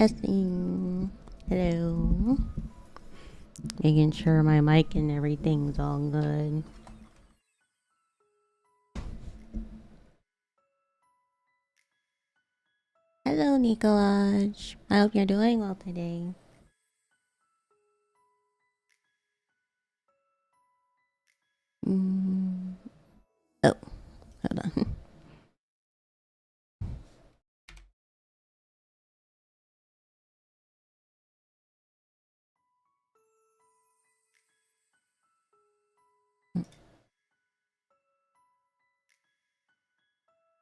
Testing. Hello. Making sure my mic and everything's all good. Hello, Nicolaj. I hope you're doing well today. Oh, hold on.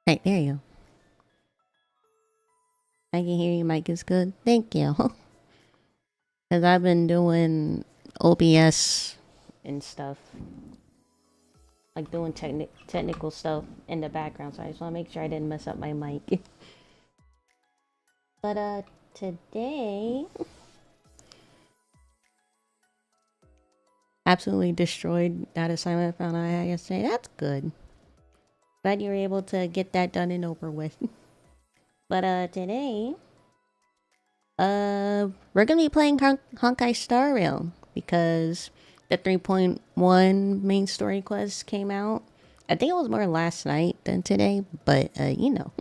Right, there you go. I can hear you, mic is good. Thank you. Because I've been doing OBS and stuff. Like doing technical stuff in the background, so I just want to make sure I didn't mess up my mic. But today absolutely destroyed that assignment I found I had yesterday. That's good. Glad you were able to get that done and over with. But today we're gonna be playing Honkai Star Rail because the 3.1 main story quest came out. I think it was more last night than today, but you know.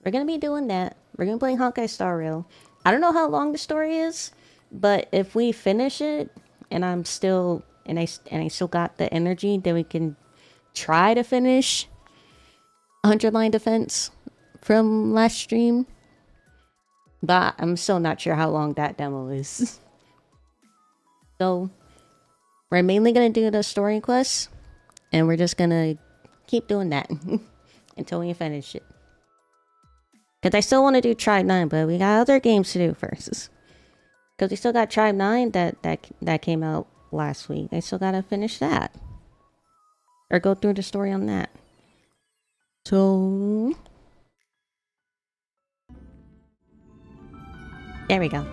We're gonna be doing that. We're gonna play Honkai Star Rail. I don't know how long the story is, but if we finish it and I'm still and I still got the energy, then we can try to finish 100 line defense from last stream. But I'm still not sure how long that demo is. So we're mainly gonna do the story quests, and we're just gonna keep doing that until we finish it. Because I still want to do Tribe 9, but we got other games to do first. Because we still got Tribe 9 that came out last week. I still gotta finish that. Or go through the story on that. So... there we go.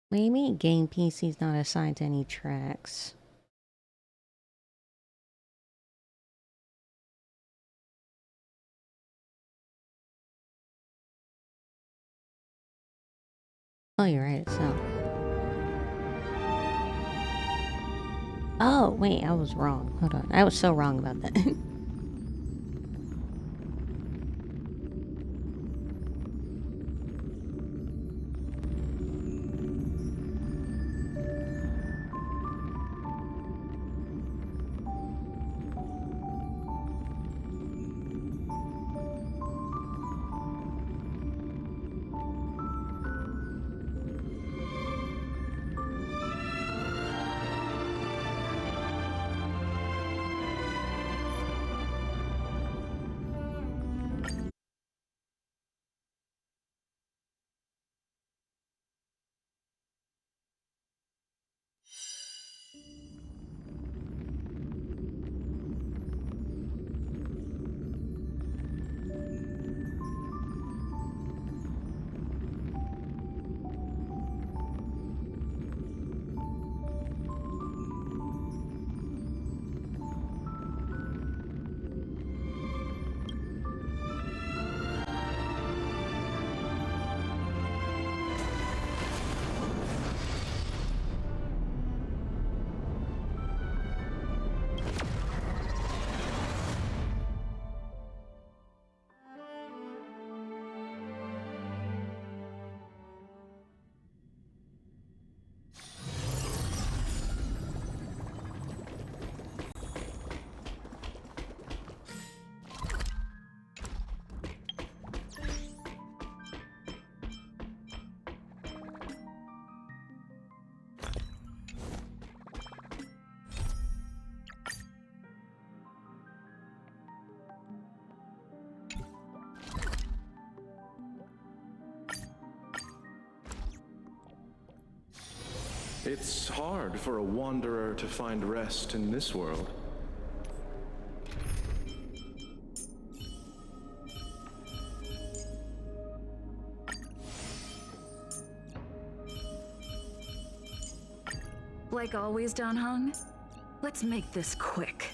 What do you mean game PC's not assigned to any tracks? Oh, you're right, so... oh, wait, I was wrong. Hold on. I was so wrong about that. It's hard for a wanderer to find rest in this world. like always, Don Hung? Let's make this quick.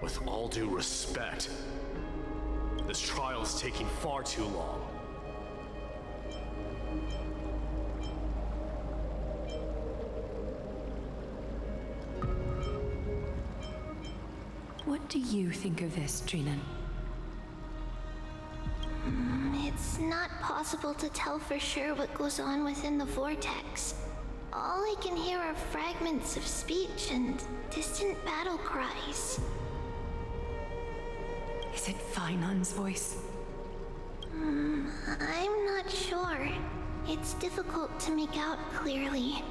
With all due respect, this trial is taking far too long. What do you think of this, Trinan? It's not possible to tell for sure what goes on within the vortex. All I can hear are fragments of speech and distant battle cries. Is it Fainan's voice? I'm not sure. It's difficult to make out clearly.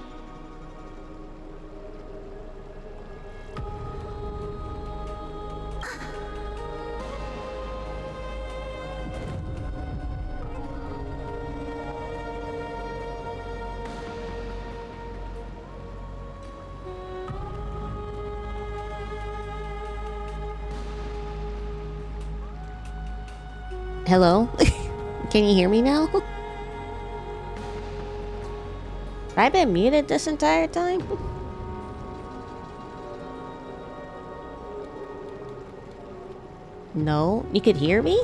Hello? Can you hear me now? Have I been muted this entire time? No? You could hear me?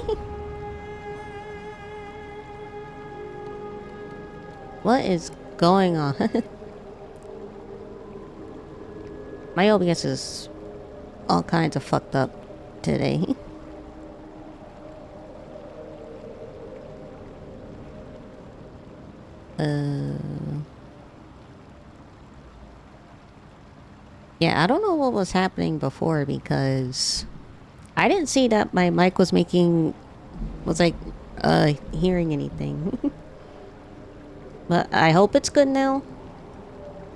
What is going on? My OBS is all kinds of fucked up today. Yeah, I don't know what was happening before because I didn't see that my mic was hearing anything. But I hope it's good now.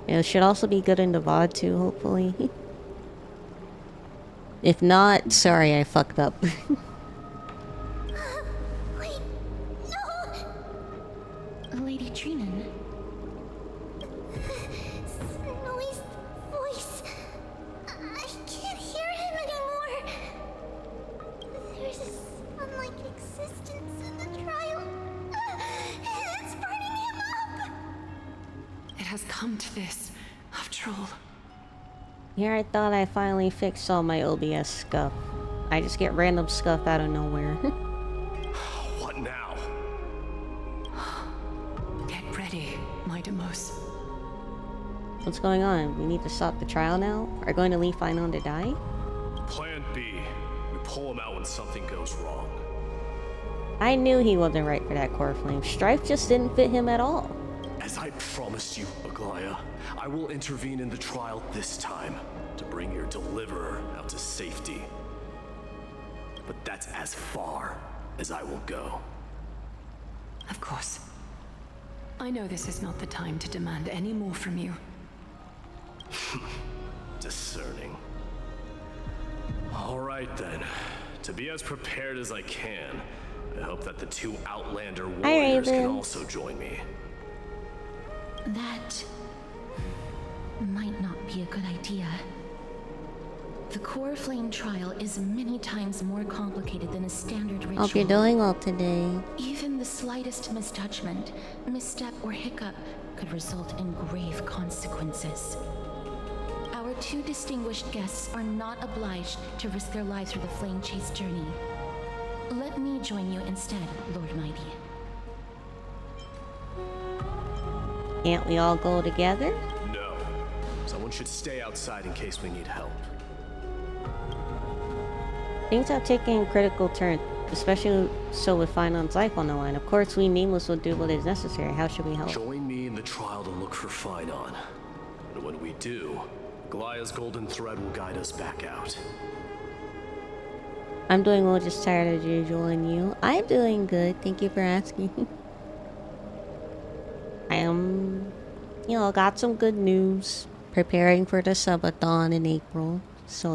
It should also be good in the VOD too, hopefully. If not, sorry I fucked up. Wait, no! Lady Trinan. Snowy's voice. I can't hear him anymore. There's a sun-like existence in the trial. It's burning him up. It has come to this, after all. Here I thought I finally fixed all my OBS scuff. I just get random scuff out of nowhere. What now? Get ready, my Demos. What's going on? We need to stop the trial now? Are going to leave Finon to die? Plan B. We pull him out when something goes wrong. I knew he wasn't right for that core flame. Strife just didn't fit him at all. As I promised you, Aglaya, I will intervene in the trial this time to bring your deliverer out to safety. But that's as far as I will go. Of course. I know this is not the time to demand any more from you. Discerning. All right then. To be as prepared as I can, I hope that the two Outlander warriors can also join me. That might not be a good idea. The core flame trial is many times more complicated than a standard ritual. Hope you're doing well today. Even the slightest misjudgment, misstep, or hiccup could result in grave consequences. Our two distinguished guests are not obliged to risk their lives for the flame chase journey. Let me join you instead, Lord Mighty. Can't we all go together? No. Someone should stay outside in case we need help. Things have taken a critical turn, especially so with Finon's life on the line. Of course, we Nameless will do what is necessary. How should we help? Join me in the trial to look for Finon. And when we do, Glaya's golden thread will guide us back out. I'm doing well, just tired as usual, and you? I'm doing good. Thank you for asking. I am, got some good news. Preparing for the subathon in April, so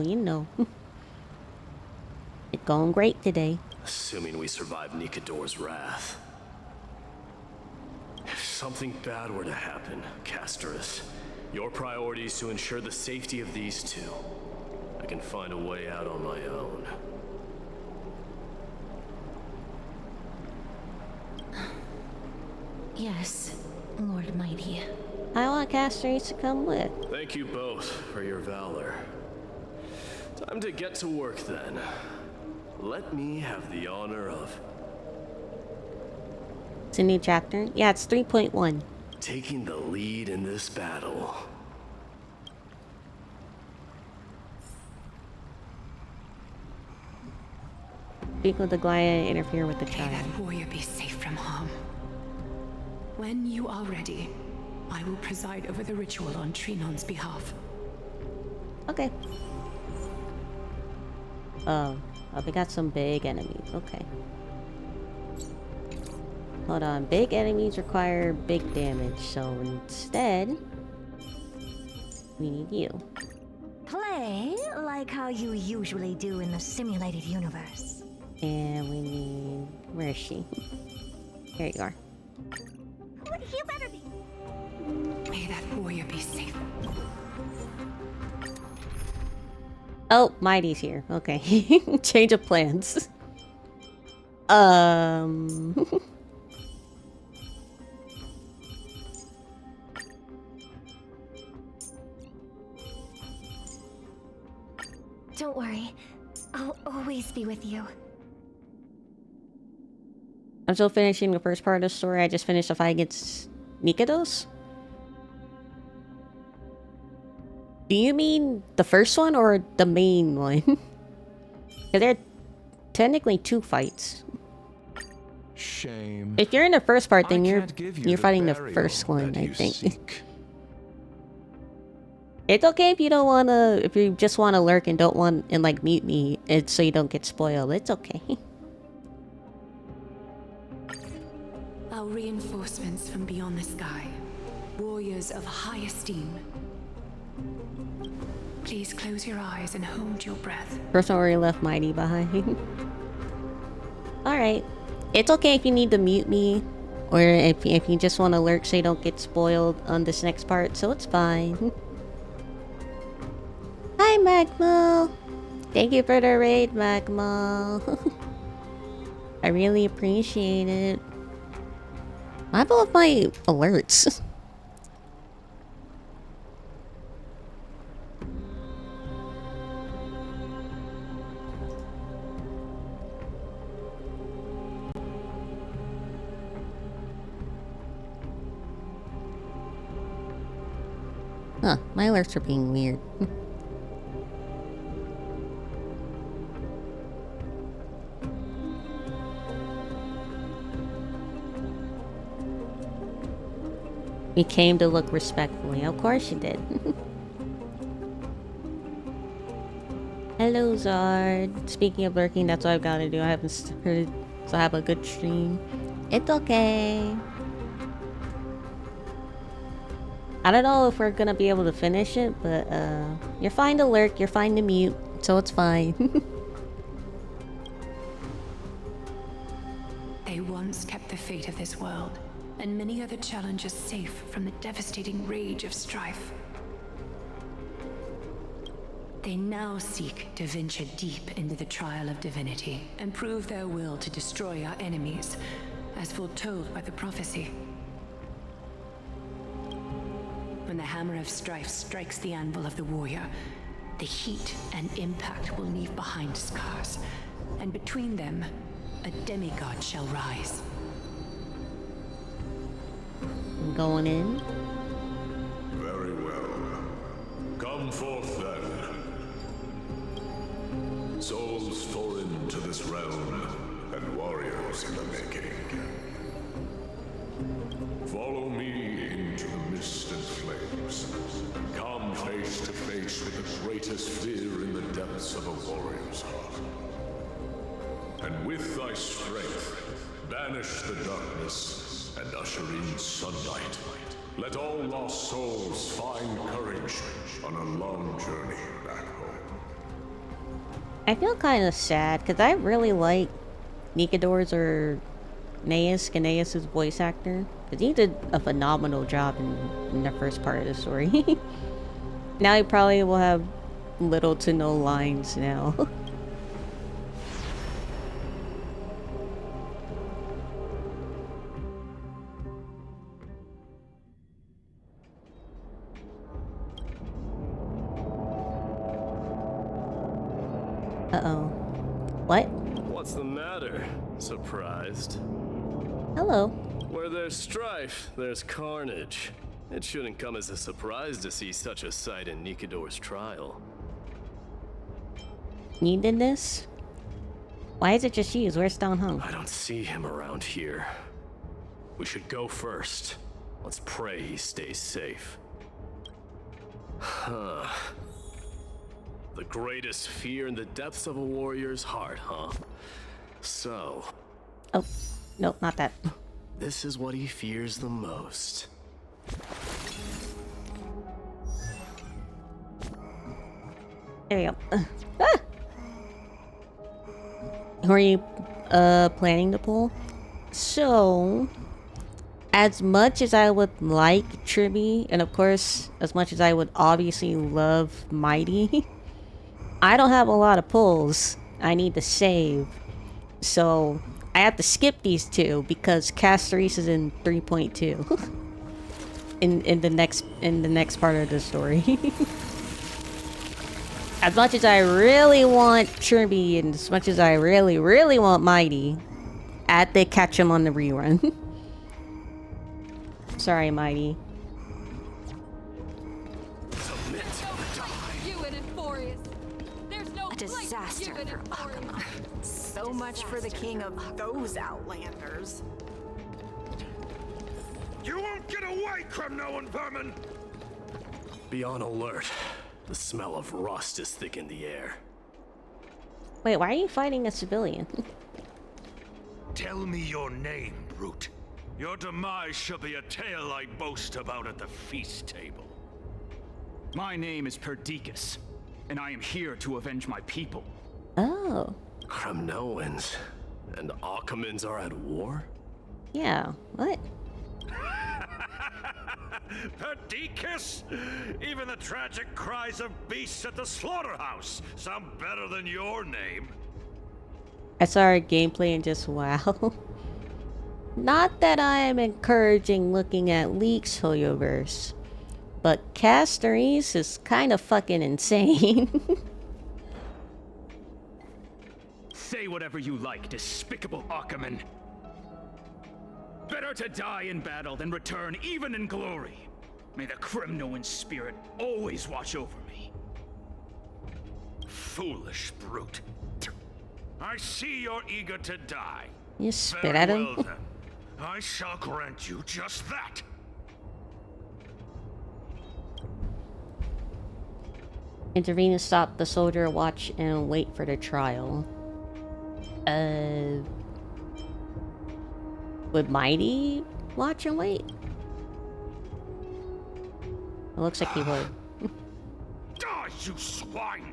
it's going great today. Assuming we survive Nikador's wrath. If something bad were to happen, Casterus, your priority is to ensure the safety of these two. I can find a way out on my own. Yes, Lord Mighty. I want Casterus to come with. Thank you both for your valor. Time to get to work then. Let me have the honor of... It's a new chapter. Yeah, it's 3.1. taking the lead in this battle. Speak with the Glaya and interfere with the May child. that warrior be safe from harm. When you are ready, I will preside over the ritual on Trinon's behalf. Okay. Oh, we got some big enemies. Okay. Hold on. Big enemies require big damage, so instead, we need you. Play like how you usually do in the simulated universe. And we need... Where is she? Here you are. You better be. May that warrior be safe. Oh, Mighty's here. Okay. Change of plans. Don't worry. I'll always be with you. I'm still finishing the first part of the story. I just finished the fight against Nikados. Do you mean the first one or the main one? Because there are technically two fights. Shame. If you're in the first part, then I you're can't give you fighting the burial first one, that I you think. seek. It's okay if you don't wanna, if you just wanna lurk and don't want and like mute me, it's so you don't get spoiled. It's okay. Our reinforcements from beyond the sky. Warriors of high esteem. Please close your eyes and hold your breath. First one where you left Mighty behind. Alright. It's okay if you need to mute me. Or if you just want to lurk so you don't get spoiled on this next part. So it's fine. Hi, Magma. Thank you for the raid, Magma. I really appreciate it. I have all of my alerts. Huh, my alerts are being weird. We came to look respectfully. Of course you did. Hello, Zard. Speaking of lurking, that's what I've got to do. I haven't started, so I have a good stream. It's okay. I don't know if we're gonna be able to finish it, but you're fine to lurk, you're fine to mute, so it's fine. They once kept the fate of this world, and many other challenges safe from the devastating rage of strife. They now seek to venture deep into the trial of divinity and prove their will to destroy our enemies, as foretold by the prophecy. When the hammer of strife strikes the anvil of the warrior, the heat and impact will leave behind scars, and between them, a demigod shall rise. I'm going in. Very well. Come forth then. Souls foreign to this realm, and warriors in the making. Follow me into the mist and flames. Come face to face with the greatest fear in the depths of a warrior's heart. Banish the darkness and usher in sunlight. Let all lost souls find courage on a long journey back home. I feel kind of sad because I really like Nikador's or Gnaeus' voice actor, because he did a phenomenal job in the first part of the story. Now he probably will have little to no lines now. Uh-oh. What? What's the matter? Surprised? Hello. Where there's strife, there's carnage. It shouldn't come as a surprise to see such a sight in Nikador's trial. You did this? Why is it just you? Where's Don Hung? I don't see him around here. We should go first. Let's pray he stays safe. Huh. The greatest fear in the depths of a warrior's heart, huh? So... Oh, no, not that. This is what he fears the most. There we go. Ah! Who are you planning to pull? So, as much as I would like Tribby, and of course, as much as I would obviously love Mighty, I don't have a lot of pulls I need to save. So, I have to skip these two because Castoris is in 3.2. in the next part of the story. As much as I really want Tribby and as much as I really want Mighty, I have to catch him on the rerun. Sorry, Mighty. A disaster for Akama. So much for the king of those outlanders. You won't get away, Kremnoan vermin! Be on alert. The smell of rust is thick in the air. Wait, why are you fighting a civilian? Tell me your name, brute. Your demise shall be a tale I boast about at the feast table. My name is Perdiccas, and I am here to avenge my people. Oh. Kremnoans and Akamans are at war? Yeah, what? Perdiccas? Even the tragic cries of beasts at the slaughterhouse sound better than your name. I saw her gameplay and just wow. Not that I am encouraging looking at leaks, Hoyoverse, but Castoris is kind of fucking insane. Say whatever you like, despicable Akaman. Better to die in battle than return even in glory. May the Kremnoan spirit always watch over me. Foolish brute. I see you're eager to die. You spit at him? Well, then. I shall grant you just that. Intervene and stop the soldier, watch and wait for the trial. Would Mighty watch and wait? It looks like he would. Die, you swine!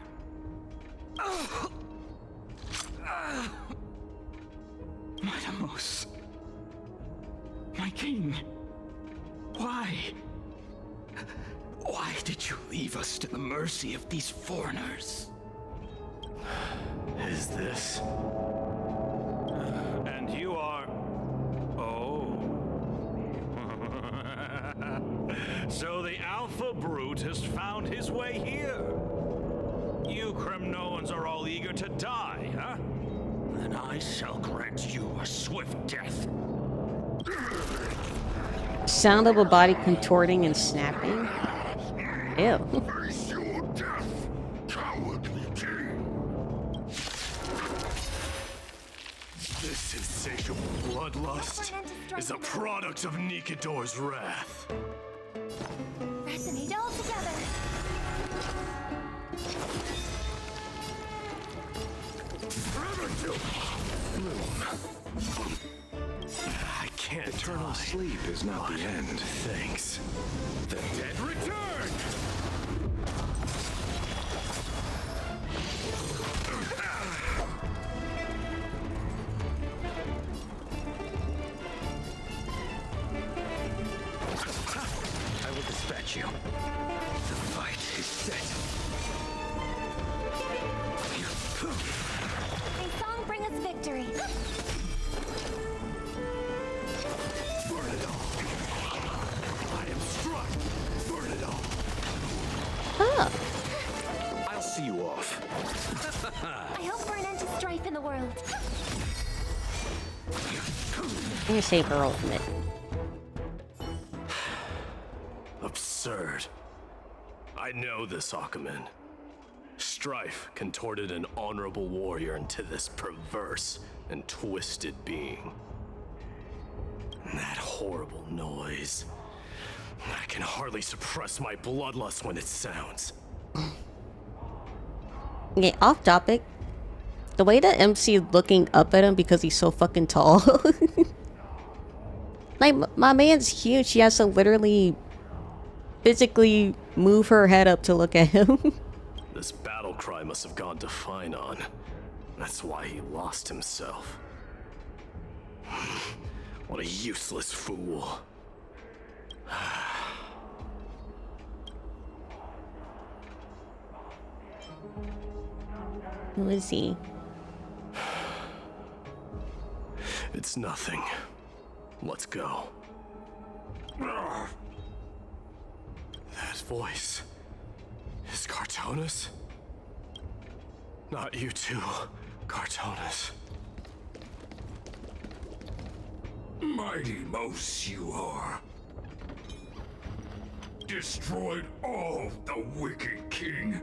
Madamos. My king. Why? Why did you leave us to the mercy of these foreigners? Is this... And you are... Oh. So the Alpha Brute has found his way here. You Kremnoans are all eager to die, huh? Then I shall grant you a swift death. Sound of a body contorting and snapping? Ew. Face your death, cowardly king. This insatiable bloodlust is a product of Nikador's wrath. Resonate all together. can't Eternal die. sleep is not the end. Thanks. The dead return! I will dispatch you. The fight is set. May song bring us victory. Burn it all. I am struck. Burn it all. Oh. I'll see you off. I hope for an end to strife in the world. I'm gonna save her ultimate. Absurd. I know this Akaman. Strife contorted an honorable warrior into this perverse and twisted being. That horrible noise. I can hardly suppress my bloodlust when it sounds. Okay, off topic. The way that MC is looking up at him because he's so fucking tall. Like, my man's huge. She has to literally physically move her head up to look at him. This battle cry must have gone to Finon. That's why he lost himself. What a useless fool. Who is he? It's nothing. Let's go. That voice is Cartonis? Not you too, Cartonis. Mighty Mouse you are. Destroyed all the wicked king.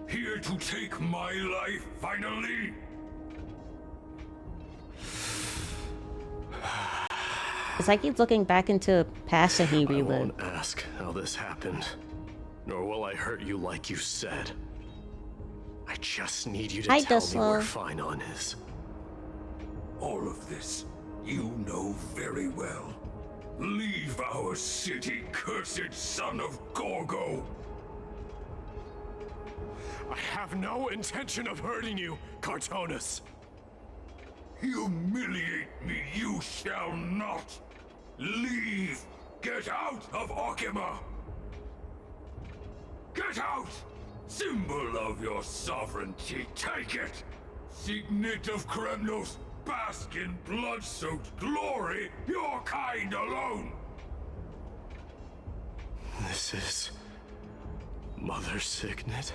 Here to take my life finally. It's like he's looking back into past that he I relived. won't ask how this happened, nor will I hurt you like you said. I just need you to Hi, tell me where Duslo. Finon is. All of this you know very well. Leave our city, cursed son of Gorgo. I have no intention of hurting you, Cartonis. Humiliate me you shall not. Leave. Get out of Okima. Get out. Symbol of your sovereignty, take it. Signet of Kremnos, bask in blood-soaked glory, your kind alone. This is Mother Signet.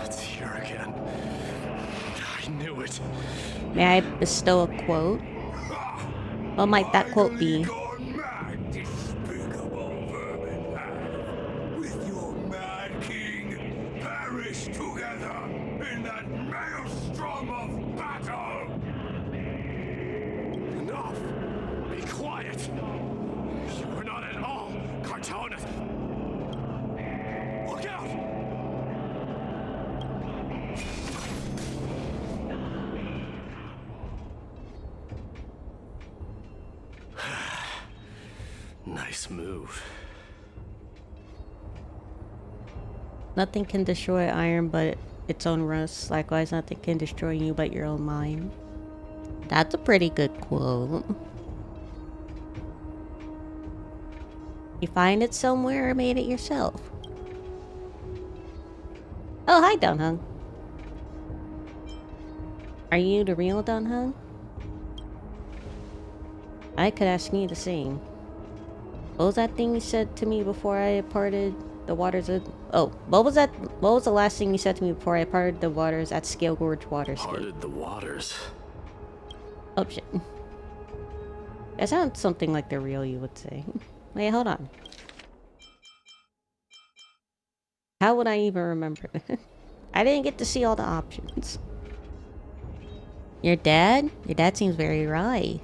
It's here again. I knew it. May I bestow a quote? What might that quote be? Gone mad, despicable vermin have. With your mad king, perish together in that maelstrom of battle. Enough! Be quiet! You were not at all Cartonis! Look out! Nice move. Nothing can destroy iron but its own rust. Likewise, nothing can destroy you but your own mind. That's a pretty good quote. You find it somewhere or made it yourself? Oh, hi, Dunhung. Are you the real Dunhung? I could ask you the same. What was that thing you said to me before I parted the waters of... Oh, what was that? What was the last thing you said to me before I parted the waters at Scale Gorge Waterscape? Parted the waters. Oh, shit. That sounds something like the real you would say. Wait, hold on. How would I even remember? I didn't get to see all the options. Your dad? Your dad seems very right.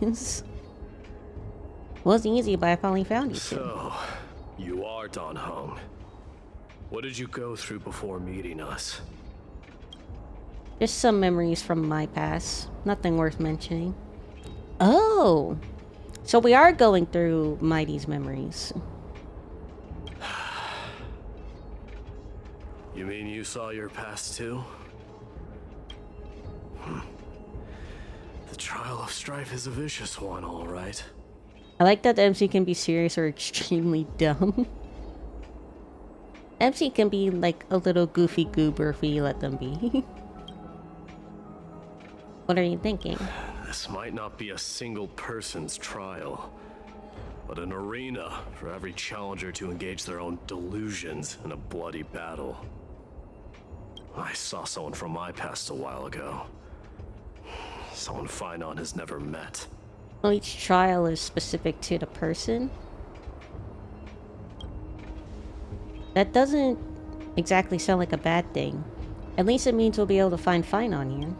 Wasn't easy, but I finally found you. So, you are Don Hong. What did you go through before meeting us? Just some memories from my past. Nothing worth mentioning. Oh, so we are going through Mighty's memories. You mean you saw your past too? The trial of strife is a vicious one, all right. I like that the MC can be serious or extremely dumb. MC can be like a little goofy goober if we let them be. What are you thinking? This might not be a single person's trial, but an arena for every challenger to engage their own delusions in a bloody battle. I saw someone from my past a while ago. Someone Finon has never met. Well, each trial is specific to the person. That doesn't exactly sound like a bad thing. At least it means we'll be able to find Finon here.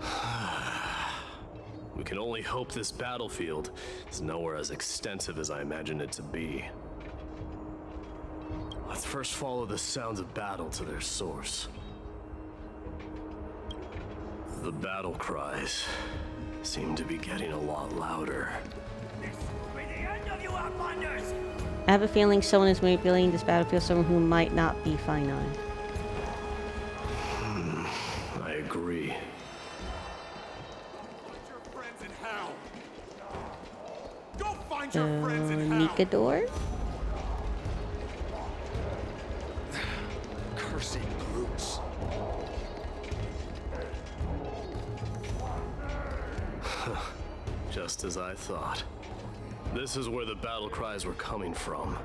We can only hope this battlefield is nowhere as extensive as I imagined it to be. Let's first follow the sounds of battle to their source. The battle cries seem to be getting a lot louder. This will be the end of you outlanders! I have a feeling someone is manipulating this battlefield, someone who might not be Finon. I agree. Your friends in hell! Go find your friends in hell! Nikador? Cursing brutes. Just as I thought. This is where the battle cries were coming from.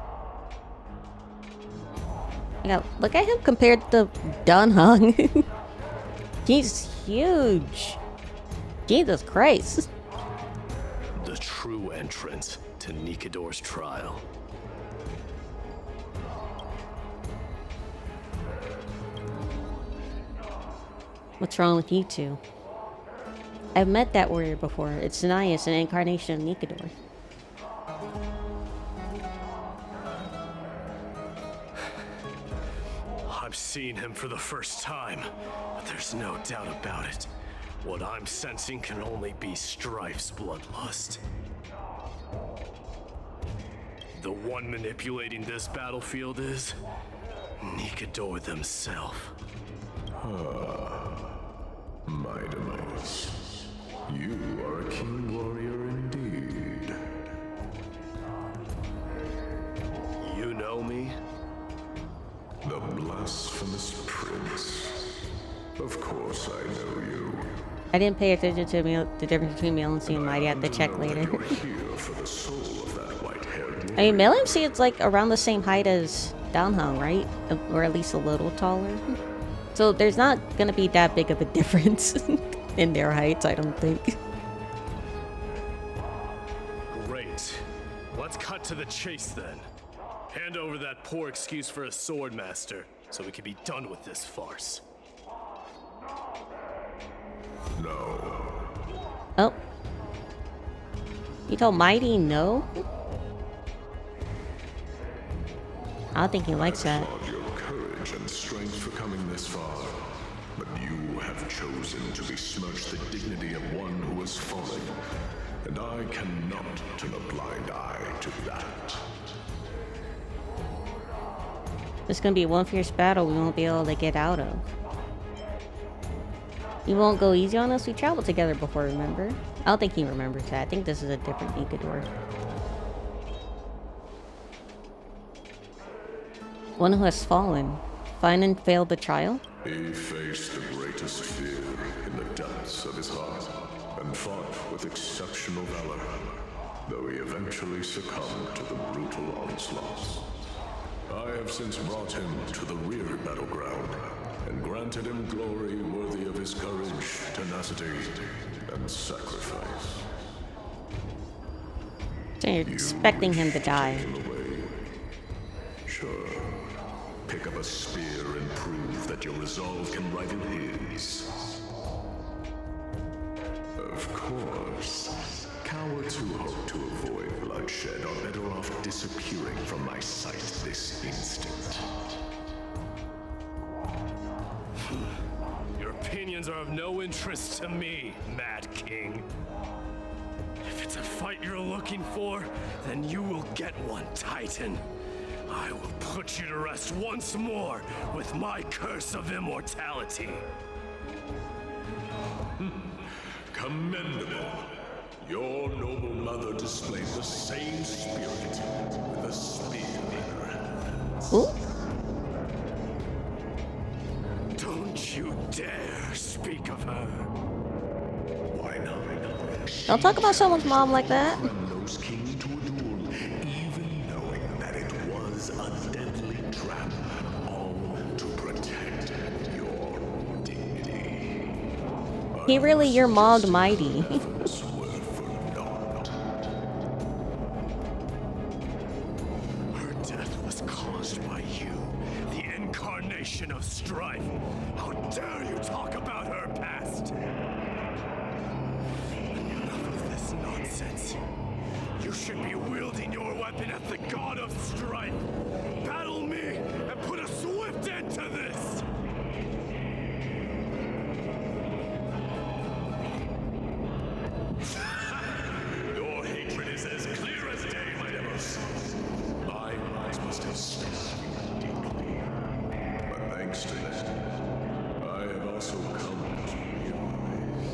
Yeah, look at him compared to Dunhung. He's huge. Jesus Christ. The true entrance to Nikador's trial. What's wrong with you two? I've met that warrior before. It's Zanias, an incarnation of Nikador. I'm seeing him for the first time, but there's no doubt about it. What I'm sensing can only be Strife's bloodlust. The one manipulating this battlefield is Nikador themselves. My demise. You are a king warrior indeed. You know me? The blasphemous prince. Of course I know you. I didn't pay attention to the difference between male and female. Mighty. I have to check later. You're here for the soul of that white-haired I mean, male MC is like around the same height as Downhung, right? Or at least a little taller. So there's not gonna be that big of a difference in their heights, I don't think. Great. Let's cut to the chase then. Hand over that poor excuse for a swordmaster, so we can be done with this farce. No. Oh. You told Mighty no? I don't think he likes that. applaud your courage and strength for coming this far, but you have chosen to besmirch the dignity of one who has fallen, and I cannot turn a blind eye to that. It's gonna be one fierce battle we won't be able to get out of. You won't go easy on us? We traveled together before, remember? I don't think he remembers that. I think this is a different Nikador. One who has fallen. Finon failed the trial? He faced the greatest fear in the depths of his heart, and fought with exceptional valor, though he eventually succumbed to the brutal onslaughts. I have since brought him to the rear battleground, and granted him glory worthy of his courage, tenacity, and sacrifice. So you're expecting him to die. Take him away. Sure. Pick up a spear and prove that your resolve can rival his. Of course. Cowards who hope to avoid bloodshed are better off disappearing from my sight this instant. Your opinions are of no interest to me, Mad King. If it's a fight you're looking for, then you will get one, Titan. I will put you to rest once more with my curse of immortality. Commendable. Your noble mother displayed the same spirit with a spear in her hands. Ooh. Don't you dare speak of her. Why not? Don't talk about someone's mom like that. Kremnos came to a duel, even knowing that it was a deadly trap, all to protect your dignity. He really your mom's mighty. Efforts were for naught. Her death was caused by you, the incarnation of strife. How dare you talk about her past? Enough of this nonsense. You should be wielding your weapon at the god of strife. Battle me and put a swift end to this! Your hatred is as clear as day, my Demos. My words must have stung you deeply. But thanks to that, I have also come to realize.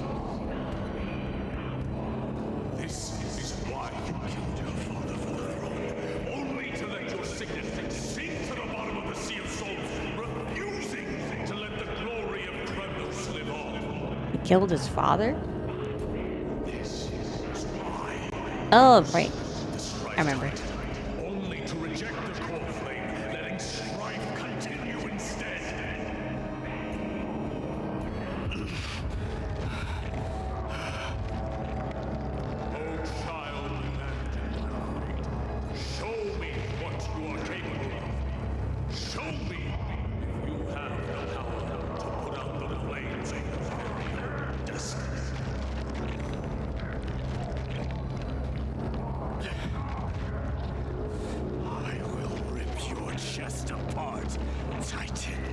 This is why you killed your father for the throne. Only to let your signet sink to the bottom of the Sea of Souls, refusing to let the glory of Kremnos live on. He killed his father? This is why. Oh, right. I remember. Only to reject the core flame, letting strife continue instead. Oh, child, show me what you are capable of. Show me if you have the power to put out the flames of your very destiny. I will rip your chest apart, Titan.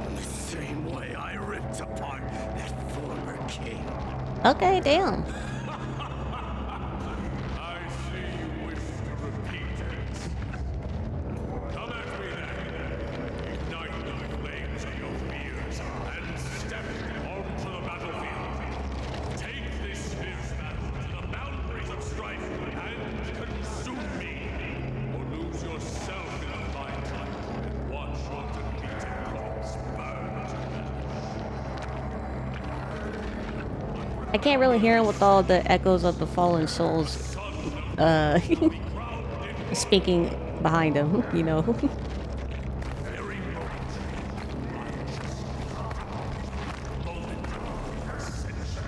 In the same way I ripped apart that former king. Okay, damn. I see you wish to repeat it. Come at me then. Ignite the flames of your fears and step onto the battlefield. Take this fierce battle to the boundaries of strife and consume me. Or lose yourself in the fight and watch your defeated corpse burn to ash. I can't really hear him with all the echoes of the fallen souls speaking behind him, you know. Very moment of ascension.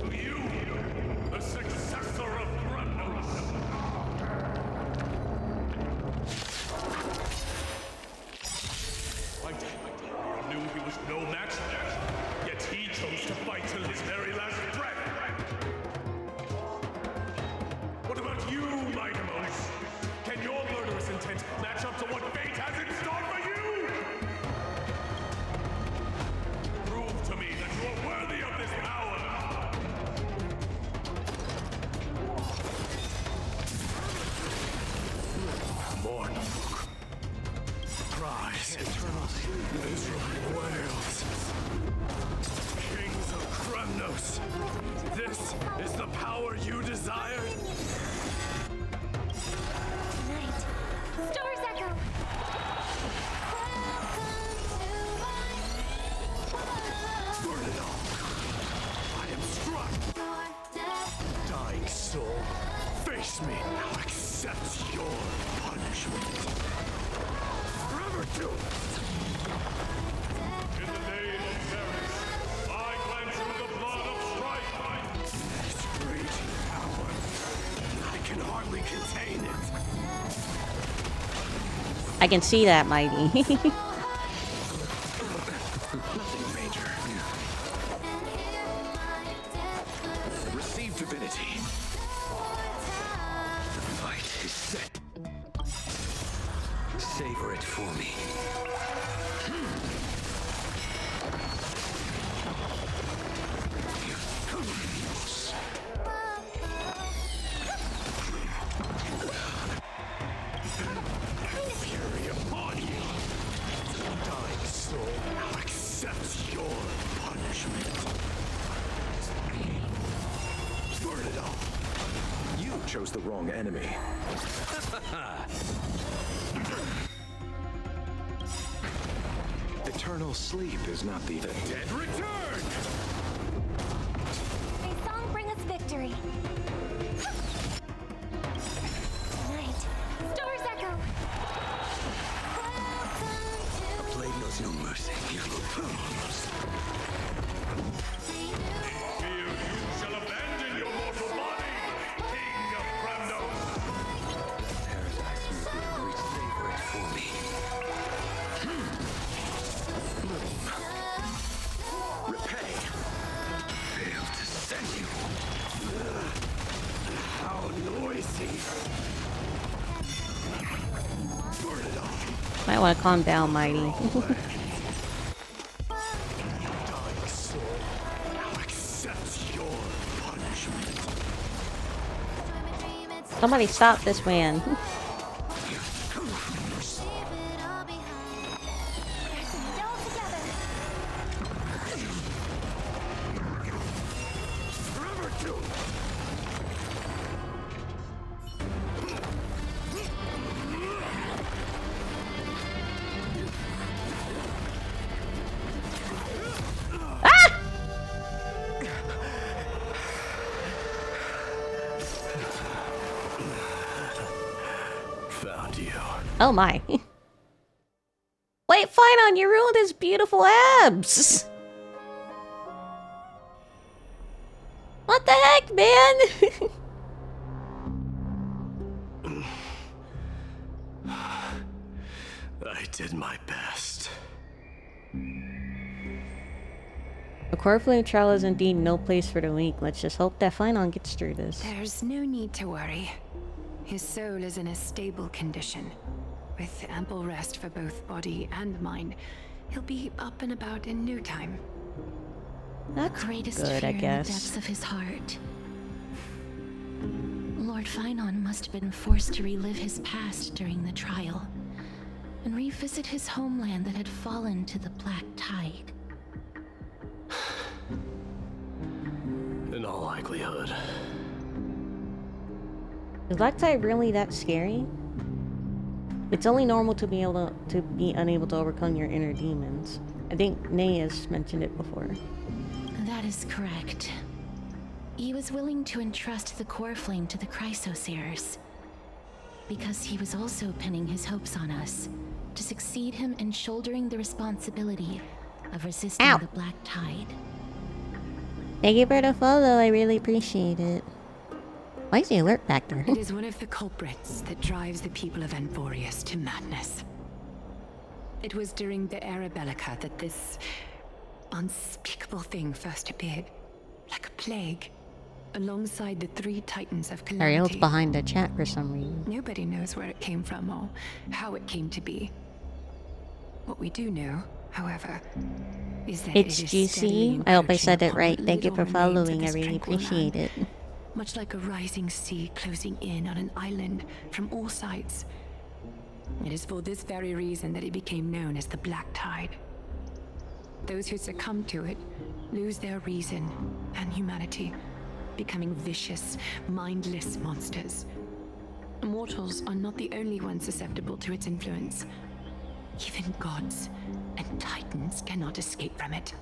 To you, the successor of Kremnos. I knew he was no match, yet he chose to fight till his very last breath. What about you, my Demos? Can your murderous intent match up to what fate has in store for you? Prove to me that you are worthy of this power. Mourn, rise, miserable whales. Kings of Kremnos, this is the power you desired? Stars echo. Burn it all! I am struck! Dying soul, face me! I'll accept your punishment! Forever do it! In the name of Ceres, I cleanse you with the blood of strife. This raging power, I can hardly contain it! I can see that, mighty. Nothing major. Receive divinity. The fight is set. Savor it for me. chose the wrong enemy. Eternal sleep is not the Dead return! May song bring us victory. Tonight, Stars Echo. The blade knows no mercy. Fear you shall abandon your mortal body, King of Kremnos! paradise you will re-savor it for me. Repay. Fail to send you. How noisy. Burn it off. Might want to calm down, Mighty. Dying soul, now accept your punishment. Somebody stop this man. Forever to. Found you. Oh my. Wait, Finon, you ruined his beautiful abs! What the heck, man? I did my best. The core flame trial is indeed no place for the weak. Let's just hope that Finon gets through this. There's no need to worry. His soul is in a stable condition. With ample rest for both body and mind, he'll be up and about in no time. That's Greatest good, fear I in the guess. depths of his heart. Lord Finon must have been forced to relive his past during the trial, and revisit his homeland that had fallen to the black tide. In all likelihood. Is Black Tide really that scary? It's only normal to be unable to overcome your inner demons. I think Nay has mentioned it before. That is correct. He was willing to entrust the core flame to the Chrysoseers, because he was also pinning his hopes on us to succeed him in shouldering the responsibility of resisting Ow. the black tide. Thank you for the follow, I really appreciate it. Why is the alert back there? It is one of the culprits that drives the people of Anvorius to madness. It was during the Era Bellica that this unspeakable thing first appeared, like a plague, alongside the three titans of Ariel's calamity. behind the chat for some reason. Nobody knows where it came from or how it came to be. What we do know, however, is that It's it is steadily GC. I hope I said it encroaching right. upon Thank you little for remains of following. I this really tranquil appreciate land. it. Much like a rising sea closing in on an island from all sides. It is for this very reason that it became known as the Black Tide. Those who succumb to it lose their reason and humanity, becoming vicious, mindless monsters. Mortals are not the only ones susceptible to its influence. Even gods and titans cannot escape from it.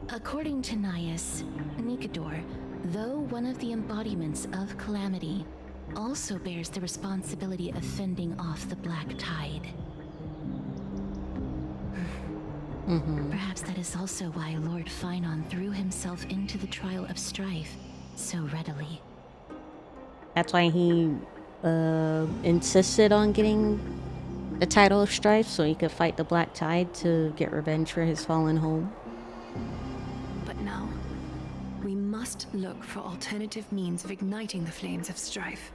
According to Nias, Nikador, though one of the embodiments of calamity, also bears the responsibility of fending off the black tide. Perhaps that is also why Lord Finon threw himself into the trial of strife so readily. That's why he insisted on getting the title of Strife so he could fight the Black Tide to get revenge for his fallen home. But now, we must look for alternative means of igniting the flames of strife.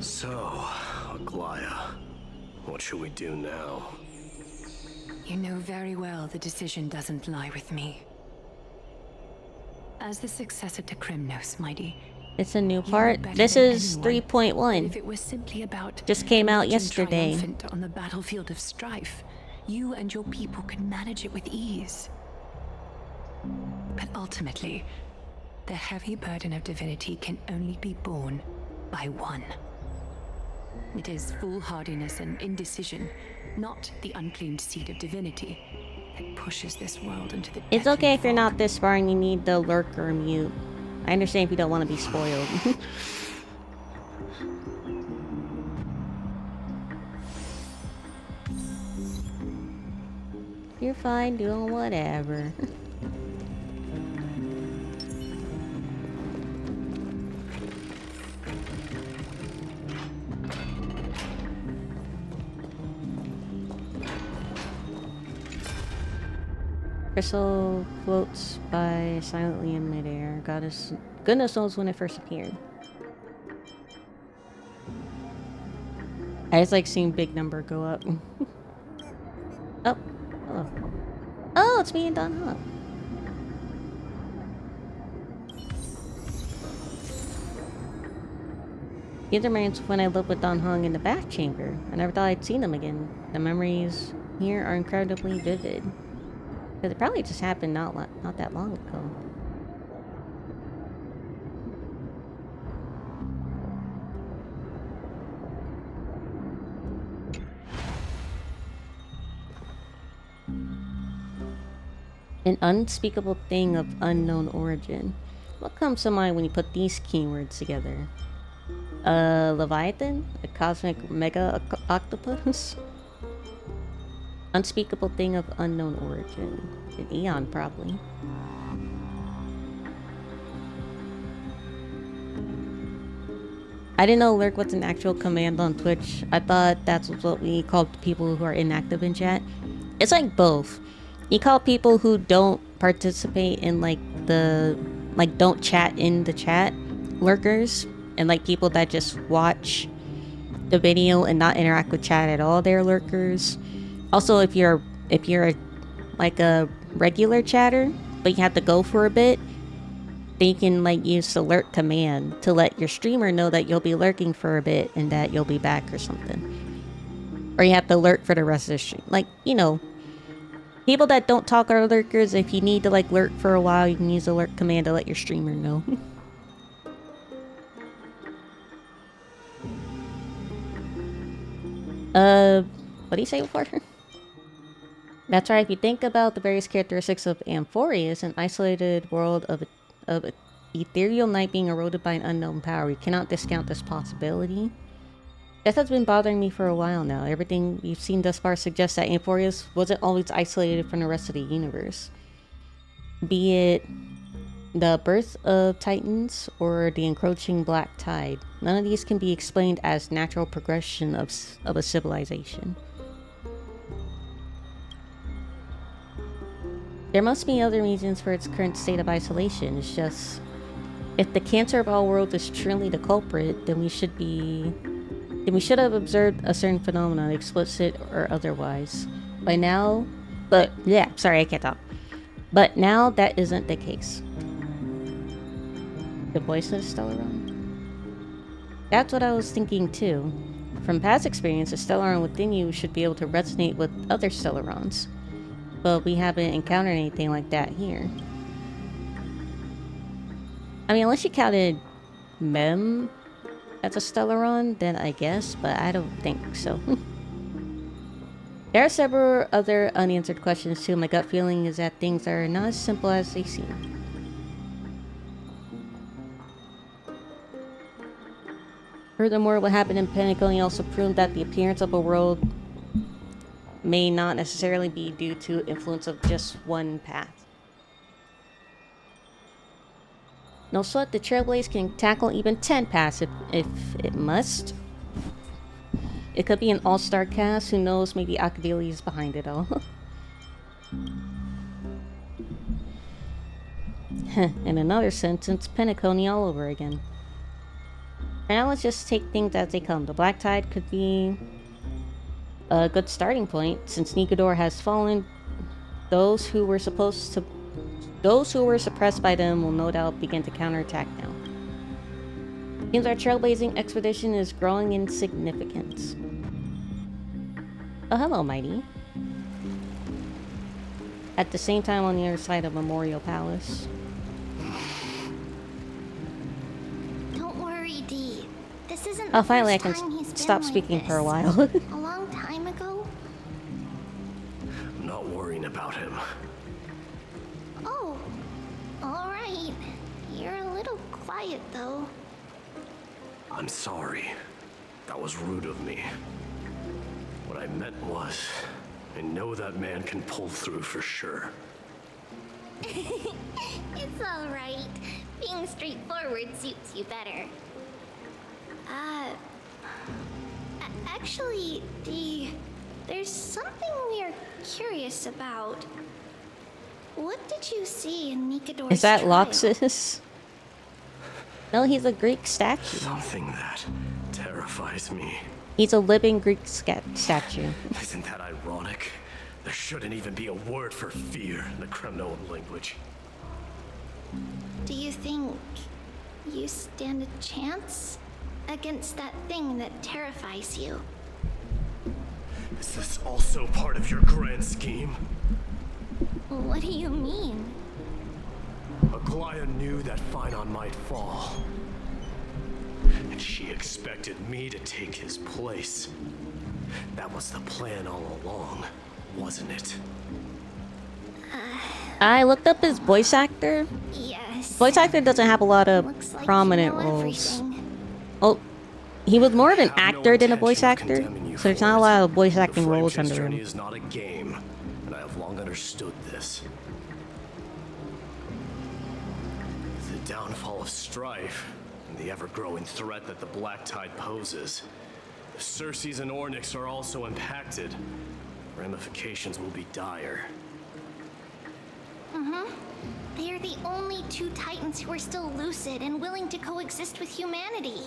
So, Aglaya, what should we do now? You know very well the decision doesn't lie with me. As the successor to Kremnos, Mighty, It's a new you part. know better This than is anyone that 3.1. if it was simply about Just came out emerging yesterday. triumphant on the battlefield of strife, you and your people could manage it with ease. But ultimately, The heavy burden of divinity can only be borne by one. It is foolhardiness and indecision, not the uncleaned seed of divinity, that pushes this world into the It's deadly okay if you're fog. not this far and you need the lurker mute. I understand if you don't want to be spoiled. You're fine doing whatever. Crystal floats by silently in midair. Goodness knows when it first appeared. I just like seeing big number go up. Oh, hello. Oh, it's me and Don Hop. The other remains when I lived with Don Hong in the back chamber. I never thought I'd seen them again. The memories here are incredibly vivid. Because it probably just happened not that long ago. An unspeakable thing of unknown origin. What comes to mind when you put these keywords together? Leviathan? A cosmic mega octopus? Unspeakable thing of unknown origin. An eon, probably. I didn't know lurk was an actual command on Twitch. I thought that's what we called people who are inactive in chat. It's like both. You call people who don't participate in don't chat in the chat lurkers, and like people that just watch the video and not interact with chat at all, they're lurkers. Also, if you're like a regular chatter, but you have to go for a bit, then you can like use the lurk command to let your streamer know that you'll be lurking for a bit and that you'll be back or something. Or you have to lurk for the rest of the stream. Like, you know, people that don't talk are lurkers. If you need to like lurk for a while, you can use the lurk command to let your streamer know. What do you say before? That's right, if you think about the various characteristics of Amphoria, an isolated world of ethereal night being eroded by an unknown power, we cannot discount this possibility. This has been bothering me for a while now. Everything we've seen thus far suggests that Amphoria wasn't always isolated from the rest of the universe. Be it the birth of Titans or the encroaching black tide, none of these can be explained as natural progression of a civilization. There must be other reasons for its current state of isolation. It's just, if the cancer of all worlds is truly the culprit, then we should have observed a certain phenomenon, explicit or otherwise. By now, but now that isn't the case. The voice of Stellaron? That's what I was thinking too. From past experience, a Stellaron within you should be able to resonate with other Stellarons. But we haven't encountered anything like that here. I mean, unless you counted Mem as a Stellaron, then I guess, but I don't think so. There are several other unanswered questions too. My gut feeling is that things are not as simple as they seem. Furthermore, what happened in Pentaconi also proved that the appearance of a world may not necessarily be due to influence of just one path. No sweat, the Trailblaze can tackle even 10 paths if it must. It could be an all-star cast, who knows, maybe Akavili is behind it all. In another sense, it's Pentaconi all over again. Now let's just take things as they come. The Black Tide could be a good starting point, since Nikodor has fallen. Those who were suppressed by them will no doubt begin to counterattack now. Seems our trailblazing expedition is growing in significance. Oh, hello, Mighty. At the same time, on the other side of Memorial Palace. this isn't Oh, the finally I first can time he's been stop like speaking for a this. while. A long time ago? I'm not worrying about him. Oh, alright. You're a little quiet, though. I'm sorry. That was rude of me. What I meant was, I know that man can pull through for sure. It's alright. Being straightforward suits you better. Actually, there's something we are curious about. What did you see in Nikador's Is that trial? Loxus? No, he's a Greek statue. Something that terrifies me. He's a living Greek statue. Isn't that ironic? There shouldn't even be a word for fear in the Kremnoan language. Do you think you stand a chance against that thing that terrifies you? Is this also part of your grand scheme? What do you mean? Aglaya knew that Phynon might fall. And she expected me to take his place. That was the plan all along, wasn't it? I looked up his voice actor. Yes. Voice actor doesn't have a lot of Looks like prominent you know roles. everything. Oh, he was more of an I have no actor than a voice intention of actor, condemning you so there's for not a it. lot of voice The acting roles Flamechase under journey him. is not a game, and I have long understood this. The downfall of strife and the ever-growing threat that the Black Tide poses. If Circes and Ornyx are also impacted, ramifications will be dire. They are the only two Titans who are still lucid and willing to coexist with humanity.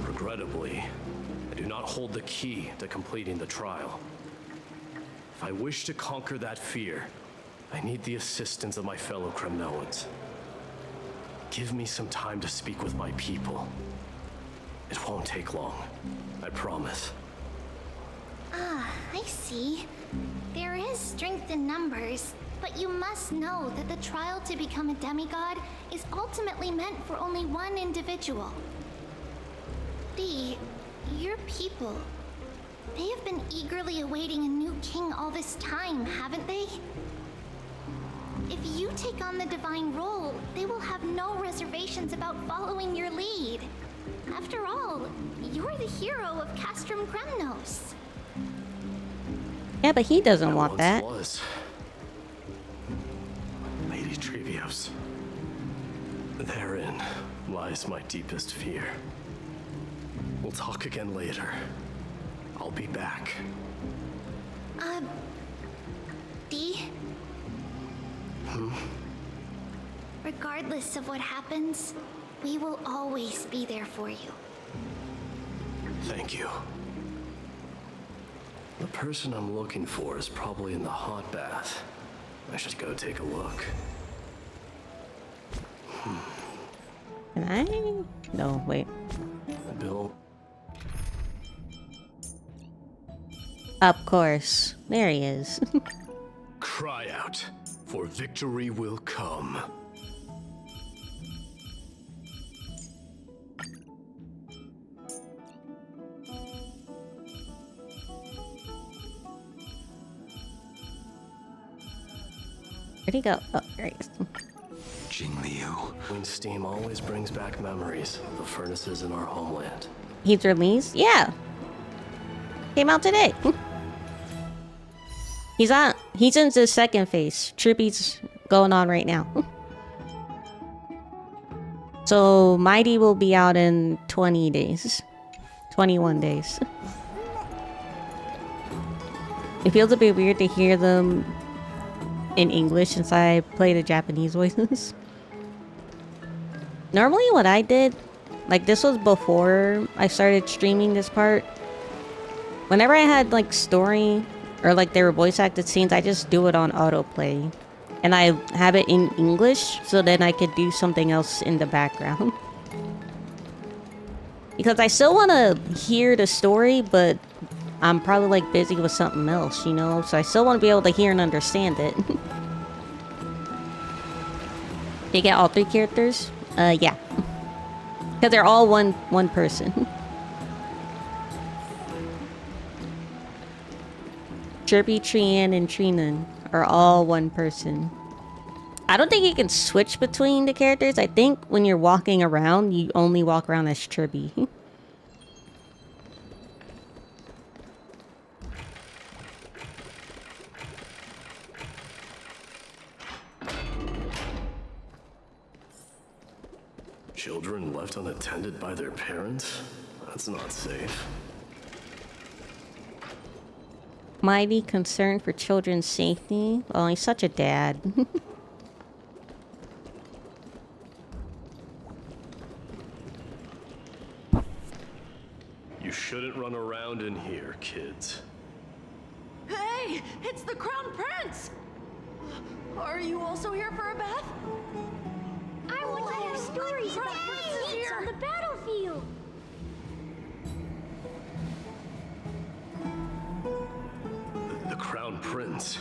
Regrettably, I do not hold the key to completing the trial. If I wish to conquer that fear, I need the assistance of my fellow Kremnoans. Give me some time to speak with my people. It won't take long, I promise. I see. There is strength in numbers, but you must know that the trial to become a demigod is ultimately meant for only one individual. Your people, they have been eagerly awaiting a new king all this time, haven't they? If you take on the divine role, they will have no reservations about following your lead. After all, you're the hero of Castrum Kremnos. Yeah, but he doesn't I want once that. was. Lady Trevios. Therein lies my deepest fear. We'll talk again later. I'll be back. D? Regardless of what happens, we will always be there for you. Thank you. The person I'm looking for is probably in the hot bath. I should go take a look. Can I? No, wait. Bill. Of course. There he is. Cry out, for victory will come. Where'd he go? Oh, there he is. Wind steam always brings back memories of the furnaces in our homeland. He's released? Yeah. Came out today. He's in his second phase. Trippy's going on right now. So Mighty will be out in 20 days. 21 days. It feels a bit weird to hear them in English since I play the Japanese voices. Normally what I did, like this was before I started streaming this part. Whenever I had like story or like they were voice acted scenes, I just do it on autoplay. And I have it in English so then I could do something else in the background. Because I still want to hear the story, but I'm probably like busy with something else, you know? So I still want to be able to hear and understand it. You get all three characters? Yeah. Because they're all one person. Chirpy, Trian, and Trinan are all one person. I don't think you can switch between the characters. I think when you're walking around, you only walk around as Chirpy. Children left unattended by their parents? That's not safe. Mighty concerned for children's safety. Oh, he's such a dad. You shouldn't run around in here, kids. Hey, it's the Crown Prince! Are you also here for a bath? I want to hear stories about kids on the battlefield. The Crown Prince.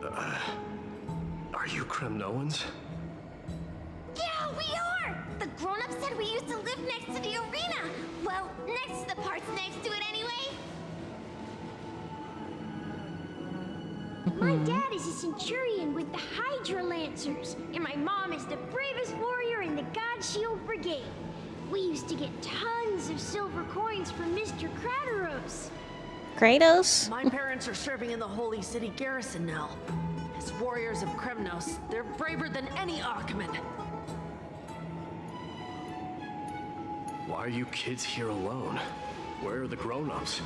Are you Kremnoans? Yeah, we are! The grown-ups said we used to live next to the arena. Well, next to the parts next to it anyway. My dad is a centurion with the Hydra Lancers, and my mom is the bravest warrior in the God Shield Brigade. We used to get tons of silver coins from Mr. Kratos. Kratos? My parents are serving in the Holy City garrison now. As warriors of Kremnos, they're braver than any Achaemen. Why are you kids here alone? Where are the grown-ups?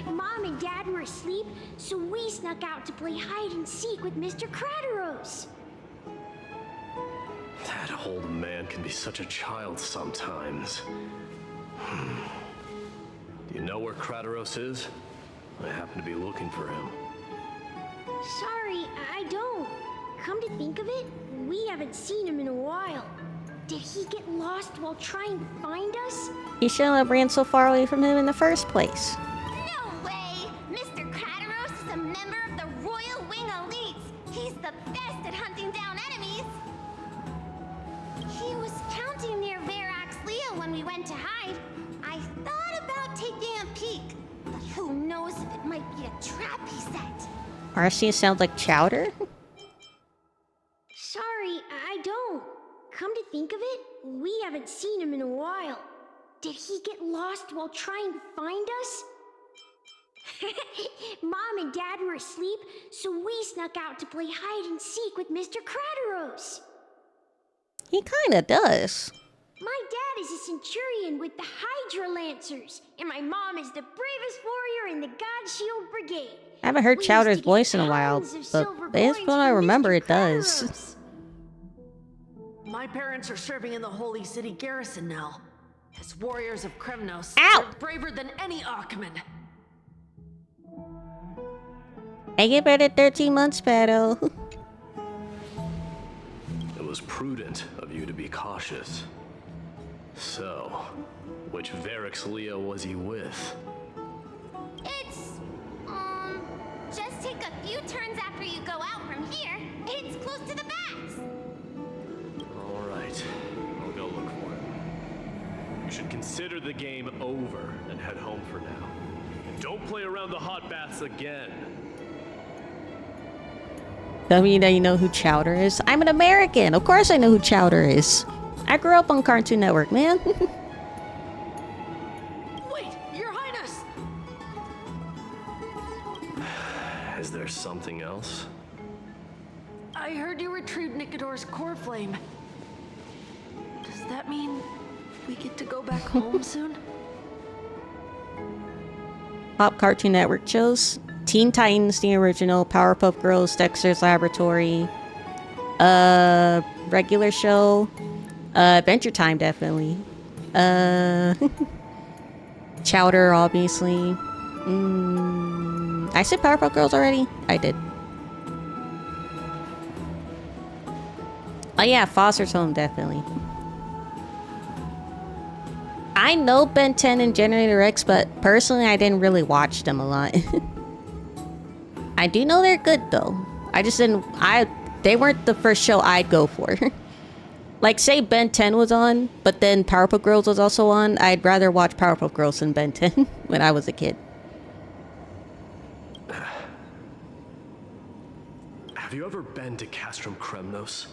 Mom and Dad were asleep, so we snuck out to play hide and seek with Mr. Kratos. That old man can be such a child sometimes. Do you know where Kratos is? I happen to be looking for him. Sorry, I don't. Come to think of it, we haven't seen him in a while. Did he get lost while trying to find us? He shouldn't have ran so far away from him in the first place. No way! Mr. Kratos is a member of the Royal Wing Elites. He's the best at hunting down enemies. He was counting near Verax Leo when we went to hide. I thought about taking a peek, but who knows if it might be a trap he set. Arceus sounds like Chowder? Sorry, I don't. Come to think of it, we haven't seen him in a while. Did he get lost while trying to find us? Mom and Dad were asleep, so we snuck out to play hide and seek with Mr. Kratos. He kinda does. My dad is a centurion with the Hydra Lancers, and my mom is the bravest warrior in the God Shield Brigade. I haven't heard We Chowder's used to get voice in a while, tons of but silver based on coins what I from remember, Mr. it does. Kratos. My parents are serving in the Holy City garrison now. As warriors of Kremnos, Ow! they're braver than any Achaemen. I get better 13 months, Pato. It was prudent of you to be cautious. So, which Verax Leo was he with? It's, just take a few turns after you go out from here. It's close to the bats. All right, I'll go look for him. You should consider the game over and head home for now. And don't play around the hot baths again. Tell me that you know who Chowder is. I'm an American. Of course I know who Chowder is. I grew up on Cartoon Network, man. Wait, Your Highness! Is there something else? I heard you retrieved Nicodor's core flame. Does that mean we get to go back home soon? Pop Cartoon Network shows. Teen Titans, the original. Powerpuff Girls, Dexter's Laboratory. Regular show. Adventure Time, definitely. Chowder, obviously. I said Powerpuff Girls already? I did. Oh yeah, Foster's Home, definitely. I know Ben 10 and Generator X, but personally I didn't really watch them a lot. I do know they're good though. I just didn't... They weren't the first show I'd go for. Like, say Ben 10 was on, but then Powerpuff Girls was also on. I'd rather watch Powerpuff Girls than Ben 10 when I was a kid. Have you ever been to Castrum Kremnos?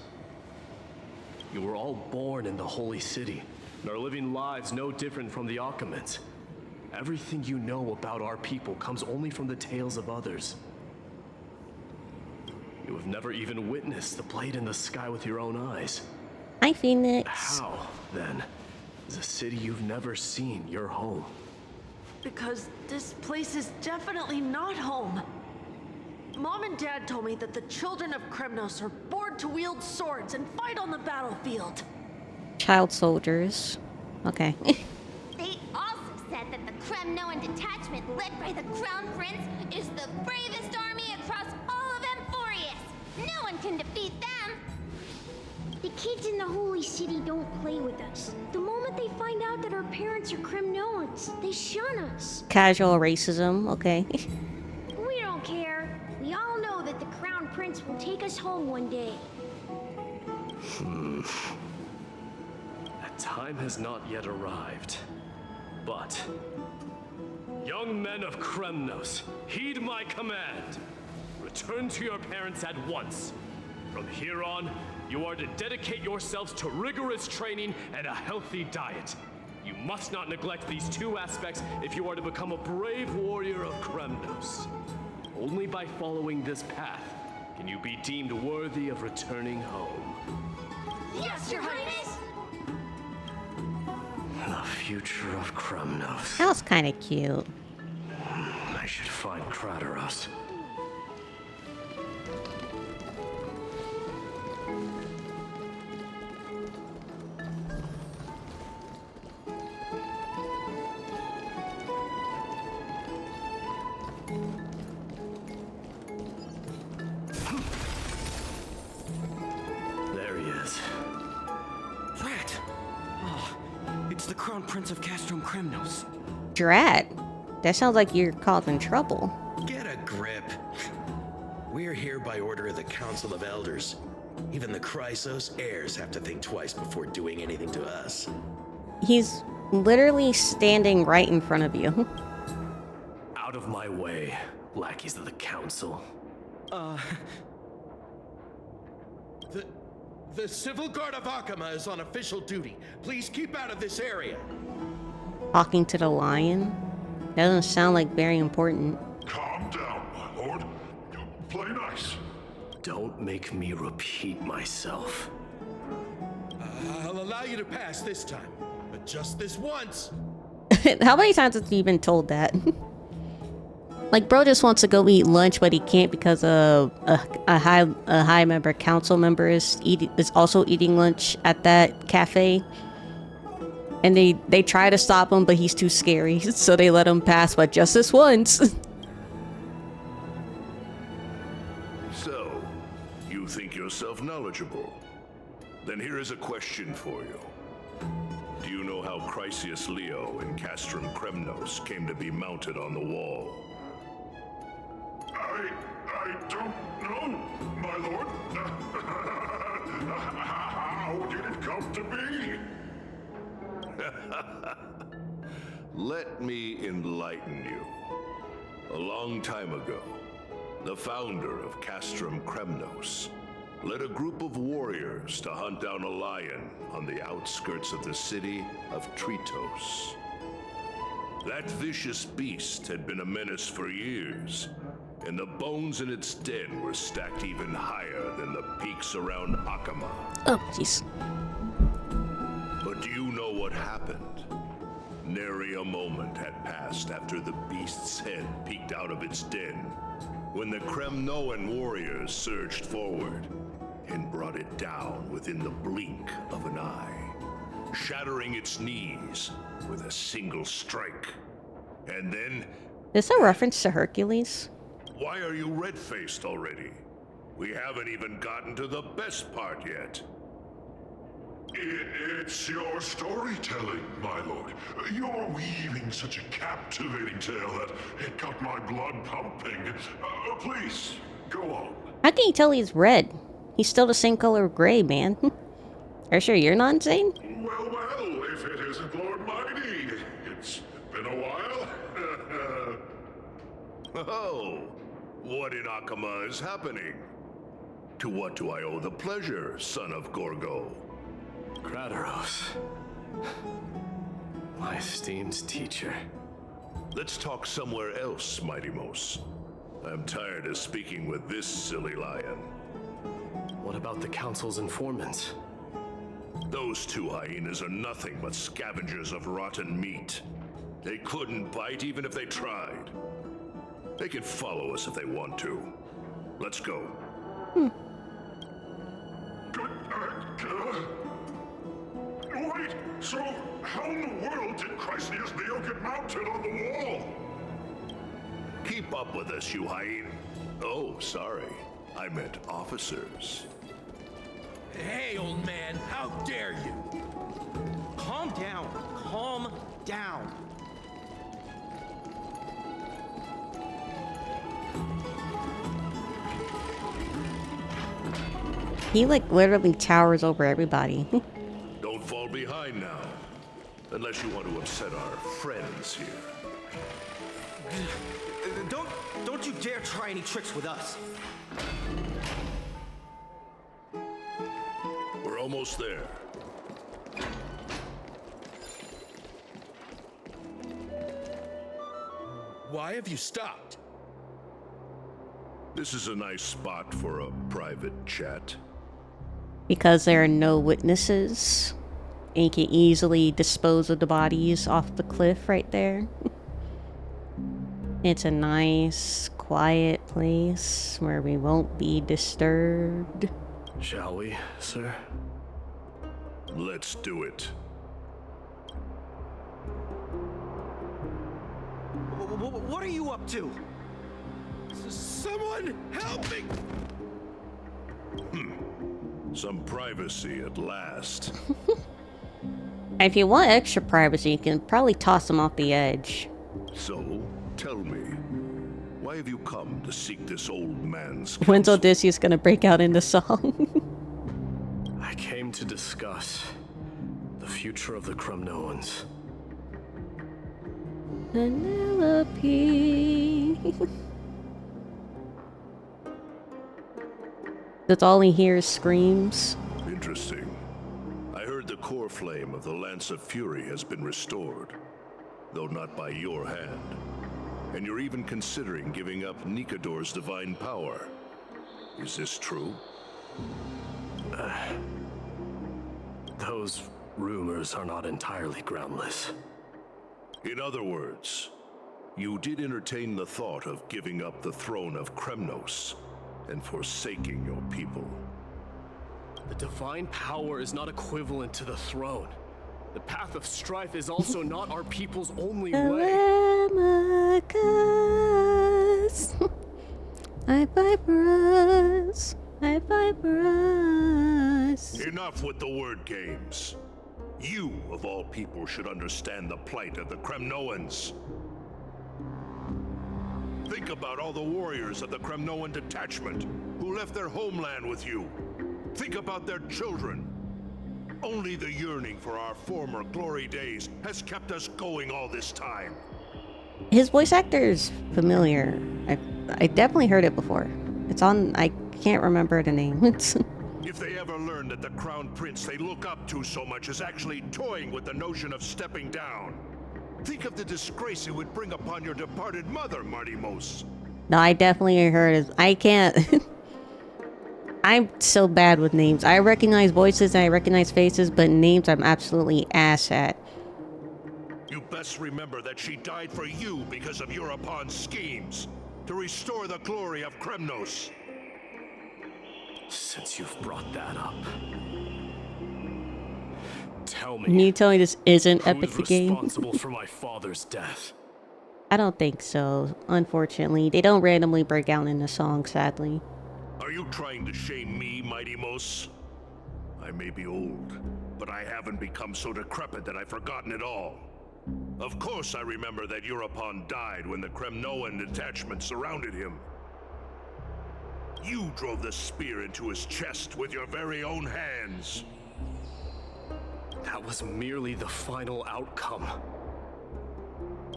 You were all born in the Holy City, and are living lives no different from the Achaemenids. Everything you know about our people comes only from the tales of others. You have never even witnessed the blade in the sky with your own eyes. Hi, Phoenix. How, then, is a city you've never seen your home? Because this place is definitely not home. Mom and Dad told me that the children of Kremnos are born to wield swords and fight on the battlefield. Child soldiers. Okay. They also said that the Kremnoan detachment led by the Crown Prince is the bravest army across all of Amphorius. No one can defeat them. The kids in the Holy City don't play with us. The moment they find out that our parents are Kremnoans, they shun us. Casual racism. Okay. We don't care. We all know that the Crown Prince will take us home one day. That time has not yet arrived. But, young men of Kremnos, heed my command. Return to your parents at once. From here on, you are to dedicate yourselves to rigorous training and a healthy diet. You must not neglect these two aspects if you are to become a brave warrior of Kremnos. Only by following this path can you be deemed worthy of returning home. Yes, Your Highness! The future of Kremnos. That was kind of cute. I should find Krateros. There he is. Rat! Oh, it's the Crown Prince of Castrum Kremnos. Drat. That sounds like you're causing trouble. Get a grip. We're here by order of the Council of Elders. Even the Chrysos heirs have to think twice before doing anything to us. He's literally standing right in front of you. Out of my way, lackeys of the Council. The Civil Guard of Akama is on official duty. Please keep out of this area. Talking to the lion? That doesn't sound like very important. Calm down, my lord. Play nice. Don't make me repeat myself. I'll allow you to pass this time, but just this once. How many times has he been told that? Like, bro just wants to go eat lunch, but he can't because a high member council member is also eating lunch at that cafe. And they try to stop him, but he's too scary, so they let him pass, but just this once. So, you think yourself knowledgeable? Then here is a question for you. Do you know how Chrysius Leo and Castrum Kremnos came to be mounted on the wall? I don't know, my lord. How did it come to be? Let me enlighten you. A long time ago, the founder of Castrum Kremnos led a group of warriors to hunt down a lion on the outskirts of the city of Tritos. That vicious beast had been a menace for years, and the bones in its den were stacked even higher than the peaks around Akama. Oh, jeez. But do you know what happened? Nary a moment had passed after the beast's head peeked out of its den, when the Kremnoan warriors surged forward and brought it down within the blink of an eye, shattering its knees with a single strike. And then... Is this a reference to Hercules? Why are you red-faced already? We haven't even gotten to the best part yet. It's your storytelling, my lord. You're weaving such a captivating tale that it got my blood pumping. Please, go on. How can you tell he's red? He's still the same color of gray, man. Are you sure you're not insane? Well, well, if it isn't Lord Mighty. It's been a while. Oh, what in Akama is happening? To what do I owe the pleasure, son of Gorgo? Kratos. My esteemed teacher. Let's talk somewhere else, Mighty Mos. I'm tired of speaking with this silly lion. What about the Council's informants? Those two hyenas are nothing but scavengers of rotten meat. They couldn't bite even if they tried. They can follow us if they want to. Let's go. Wait, so how in the world did Chrysia's Neo get mounted on the wall? Keep up with us, you hyena. Oh, sorry. I meant officers. Hey, old man, how dare you? Calm down. Calm down. He like literally towers over everybody. Don't fall behind now. Unless you want to upset our friends here. Don't you dare try any tricks with us. We're almost there. Why have you stopped? This is a nice spot for a private chat. Because there are no witnesses. And you can easily dispose of the bodies off the cliff right there. It's a nice, quiet place where we won't be disturbed. Shall we, sir? Let's do it. What are you up to? Someone help me! Some privacy at last. If you want extra privacy, you can probably toss them off the edge. So, tell me, why have you come to seek this old man's When's counsel? Odysseus gonna break out into song? I came to discuss the future of the Kremnoans. Penelope. That's all he hears screams. Interesting. I heard the core flame of the Lance of Fury has been restored, though not by your hand. And you're even considering giving up Nikador's divine power. Is this true? Those rumors are not entirely groundless. In other words, you did entertain the thought of giving up the throne of Kremnos and forsaking your people. The divine power is not equivalent to the throne. The path of strife is also not our people's only way. Telemachus. I vibrous. I vibrous. Enough with the word games. You, of all people, should understand the plight of the Kremnoans. Think about all the warriors of the Kremnoan detachment who left their homeland with you. Think about their children. Only the yearning for our former glory days has kept us going all this time. His voice actor's familiar. I definitely heard it before. It's on. I can't remember the name. If they ever learn that the crown prince they look up to so much is actually toying with the notion of stepping down, think of the disgrace it would bring upon your departed mother, Marty Mos. No, I definitely heard it. I can't. I'm so bad with names. I recognize voices and I recognize faces, but names I'm absolutely ass at. You best remember that she died for you because of Europon's schemes to restore the glory of Kremnos. Since you've brought that up, tell me. Can you tell me this isn't Epic the who's game? responsible for my father's death? I don't think so. Unfortunately, they don't randomly break out in the song, sadly. Are you trying to shame me, Mighty Mos? I may be old, but I haven't become so decrepit that I've forgotten it all. Of course I remember that Europon died when the Kremnoan detachment surrounded him. You drove the spear into his chest with your very own hands. That was merely the final outcome.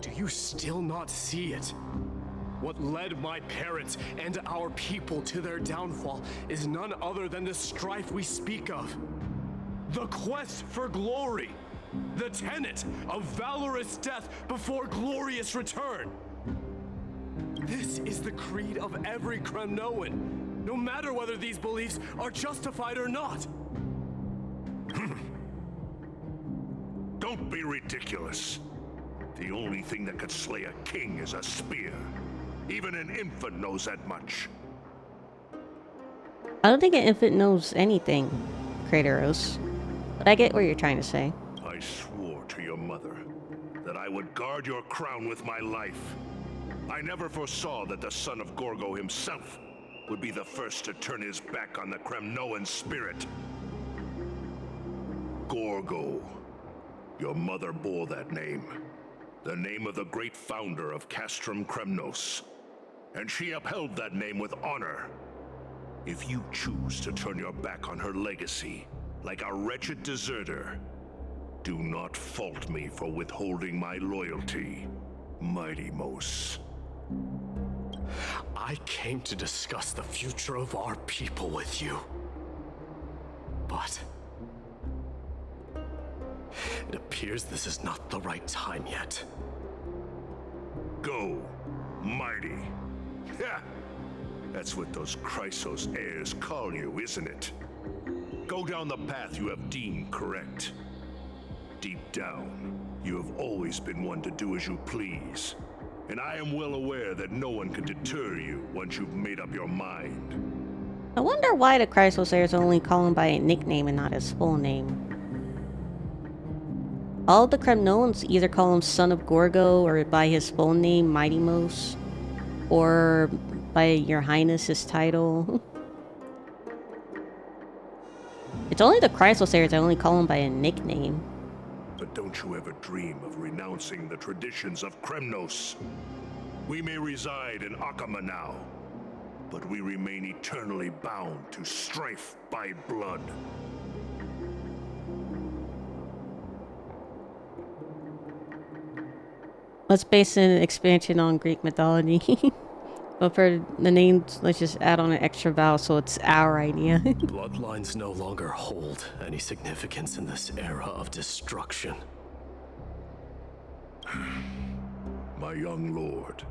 Do you still not see it? What led my parents and our people to their downfall is none other than the strife we speak of. The quest for glory. The tenet of valorous death before glorious return. This is the creed of every Kremnoan, no matter whether these beliefs are justified or not. Don't be ridiculous. The only thing that could slay a king is a spear. Even an infant knows that much. I don't think an infant knows anything, Kratos. But I get what you're trying to say. I swore to your mother that I would guard your crown with my life. I never foresaw that the son of Gorgo himself would be the first to turn his back on the Kremnoan spirit. Gorgo. Your mother bore that name. The name of the great founder of Castrum Kremnos. And she upheld that name with honor. If you choose to turn your back on her legacy, like a wretched deserter, do not fault me for withholding my loyalty, Mighty Mos. I came to discuss the future of our people with you. But it appears this is not the right time yet. Go, Mighty. Yeah, that's what those Chrysos heirs call you, isn't it? Go down the path you have deemed correct. Deep down, you have always been one to do as you please. And I am well aware that no one can deter you once you've made up your mind. I wonder why the Chrysos heirs only call him by a nickname and not his full name. All the Kremnoans either call him Son of Gorgo or by his full name, Mighty Mos, or by Your Highness, his title. It's only the Chrysos heirs that only call him by a nickname. But don't you ever dream of renouncing the traditions of Kremnos. We may reside in Akama now, but we remain eternally bound to strife by blood. Let's base an expansion on Greek mythology. But for the names, let's just add on an extra vowel so it's our idea. Bloodlines no longer hold any significance in this era of destruction. My young lord,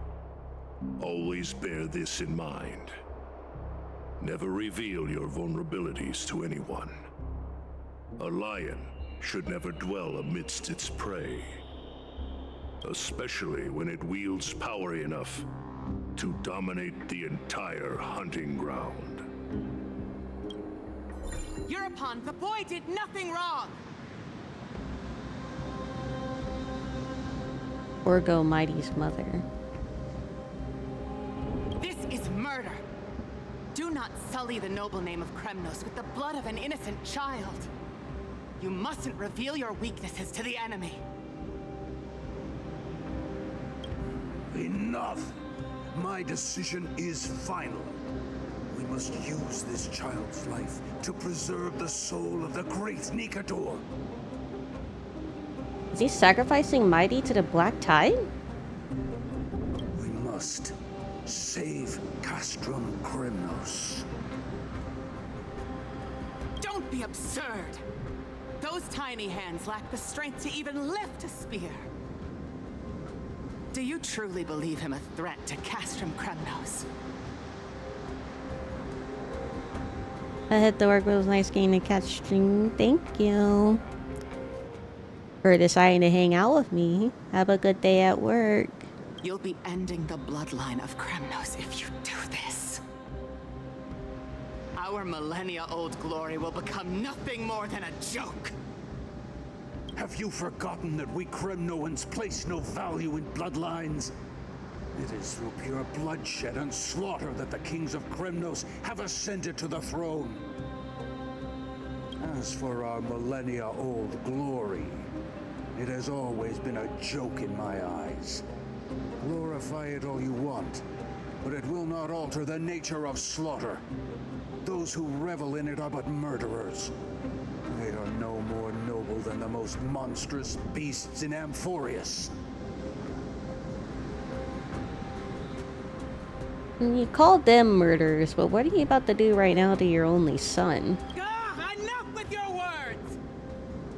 always bear this in mind. Never reveal your vulnerabilities to anyone. A lion should never dwell amidst its prey, especially when it wields power enough to dominate the entire hunting ground. Eurupon, the boy did nothing wrong! Gorgo, Mighty's mother. This is murder! Do not sully the noble name of Kremnos with the blood of an innocent child! You mustn't reveal your weaknesses to the enemy! Enough! My decision is final. We must use this child's life to preserve the soul of the great Nikador. Is he sacrificing Mighty to the Black Tide? We must save Castrum Kremnos. Don't be absurd! Those tiny hands lack the strength to even lift a spear. Do you truly believe him a threat to Castrum Kremnos? I had to work. It was nice getting to catch stream. Thank you for deciding to hang out with me. Have a good day at work. You'll be ending the bloodline of Kremnos if you do this. Our millennia-old glory will become nothing more than a joke. Have you forgotten that we Kremnoans place no value in bloodlines? It is through pure bloodshed and slaughter that the kings of Kremnos have ascended to the throne. As for our millennia-old glory, it has always been a joke in my eyes. Glorify it all you want, but it will not alter the nature of slaughter. Those who revel in it are but murderers. They are no more noble than the most monstrous beasts in Amphorius. You called them murderers, but what are you about to do right now to your only son? Enough with your words!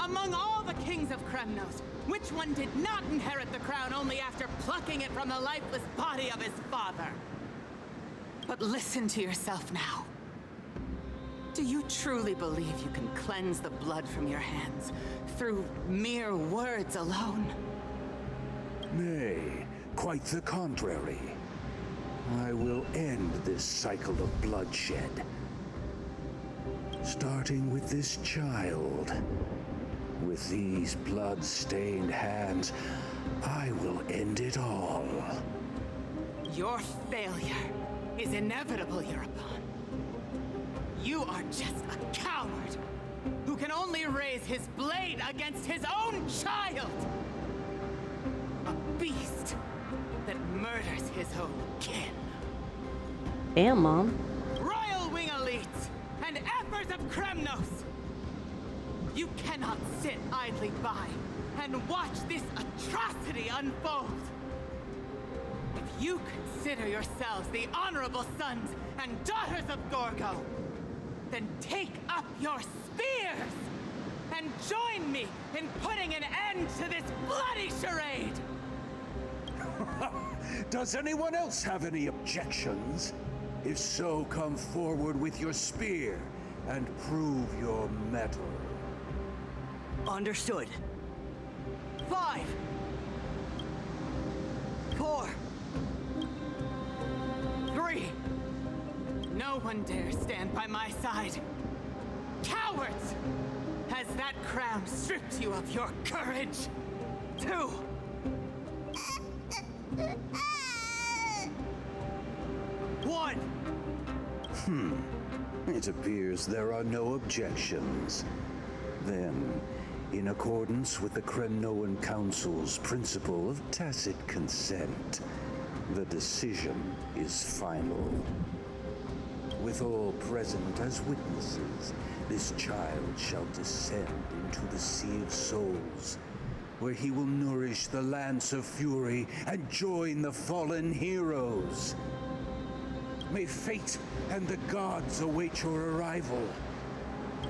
Among all the kings of Kremnos, which one did not inherit the crown only after plucking it from the lifeless body of his father? But listen to yourself now. Do you truly believe you can cleanse the blood from your hands through mere words alone? Nay, quite the contrary. I will end this cycle of bloodshed. Starting with this child. With these blood-stained hands, I will end it all. Your failure is inevitable, Europon. You are just a coward who can only raise his blade against his own child! A beast that murders his own kin. Damn, Mom. Royal Wing Elites and Emperors of Kremnos! You cannot sit idly by and watch this atrocity unfold. If you consider yourselves the honorable sons and daughters of Gorgo, then take up your spears and join me in putting an end to this bloody charade! Does anyone else have any objections? If so, come forward with your spear and prove your mettle. Understood. 5, 4, 3. No one dares stand by my side. Cowards! Has that crown stripped you of your courage? 2. 1. It appears there are no objections. Then, in accordance with the Kremnoan Council's principle of tacit consent, the decision is final. With all present as witnesses, this child shall descend into the Sea of Souls, where he will nourish the Lance of Fury and join the fallen heroes. May fate and the gods await your arrival,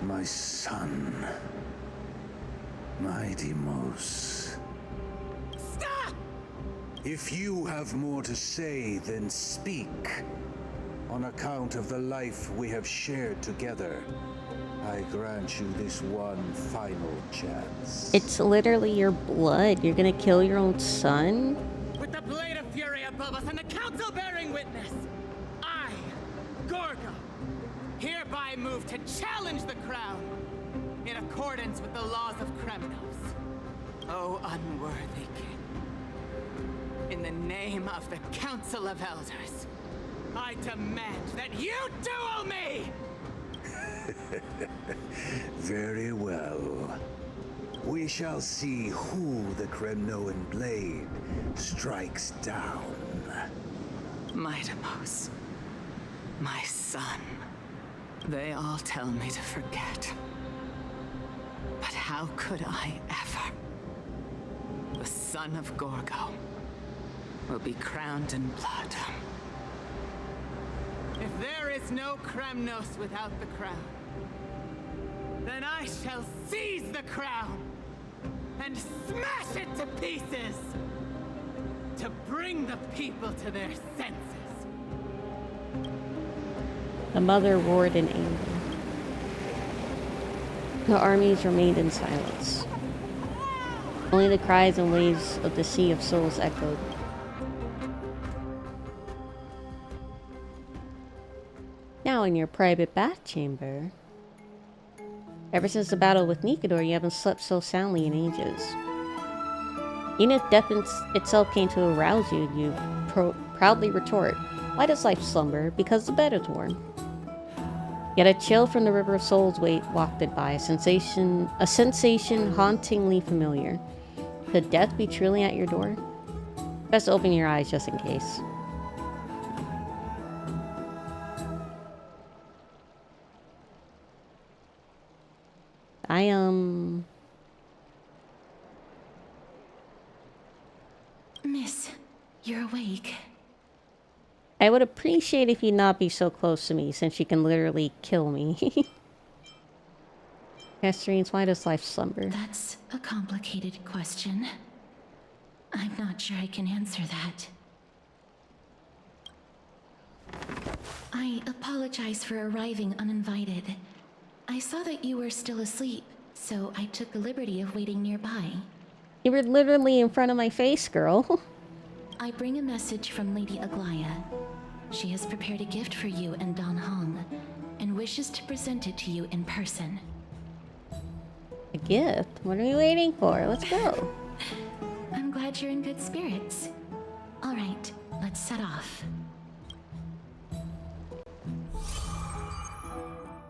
my son, Mighty Mos. Stop! If you have more to say, then speak. On account of the life we have shared together, I grant you this one final chance. It's literally your blood. You're gonna kill your own son? With the blade of fury above us and the council bearing witness, I, Gorgo, hereby move to challenge the crown in accordance with the laws of Kremnos. O unworthy king, in the name of the Council of Elders, I demand that you duel me! Very well. We shall see who the Kremnoan blade strikes down. Mightimos, my son. They all tell me to forget. But how could I ever? The son of Gorgo will be crowned in blood. If there is no Kremnos without the crown, then I shall seize the crown and smash it to pieces to bring the people to their senses. The mother roared in anger. The armies remained in silence. Only the cries and waves of the Sea of Souls echoed. Now in your private bath chamber. Ever since the battle with Nikador, you haven't slept so soundly in ages. Even if death itself came to arouse you, you proudly retort, "Why does life slumber? Because the bed is warm." Yet a chill from the River of Souls wafted by, a sensation hauntingly familiar. Could death be truly at your door? Best open your eyes just in case. Miss, you're awake. I would appreciate if you not be so close to me, since you can literally kill me. Casterines, why does life slumber? That's a complicated question. I'm not sure I can answer that. I apologize for arriving uninvited. I saw that you were still asleep, so I took the liberty of waiting nearby. You were literally in front of my face, girl. I bring a message from Lady Aglaya. She has prepared a gift for you and Don Hong, and wishes to present it to you in person. A gift? What are we waiting for? Let's go. I'm glad you're in good spirits. All right, let's set off.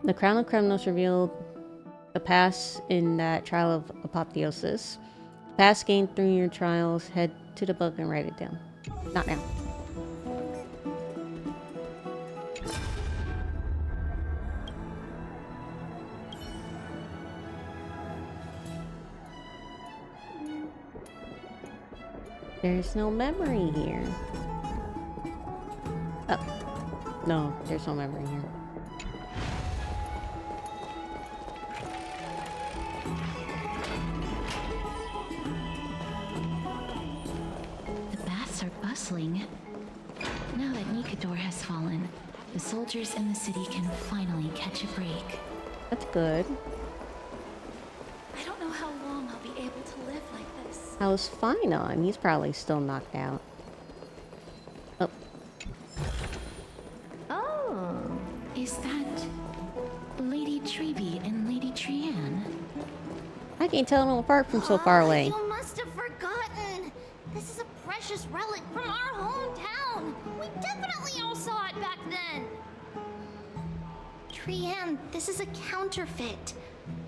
The Crown of Kremnos revealed the pass in that trial of apotheosis. Pass gained through your trials. Head to the book and write it down. Not now. There's no memory here. Oh. No, there's no memory here. The baths are bustling. Now that Nikador has fallen, the soldiers in the city can finally catch a break. That's good. I don't know how long I'll be able to live like this. How's Fine on? He's probably still knocked out. Oh. Oh. Is that Lady Treby and Lady Trianne? I can't tell them apart from so far away. You must have forgotten. This is a precious relic from our hometown. We definitely all saw it back then. Trianne, this is a counterfeit.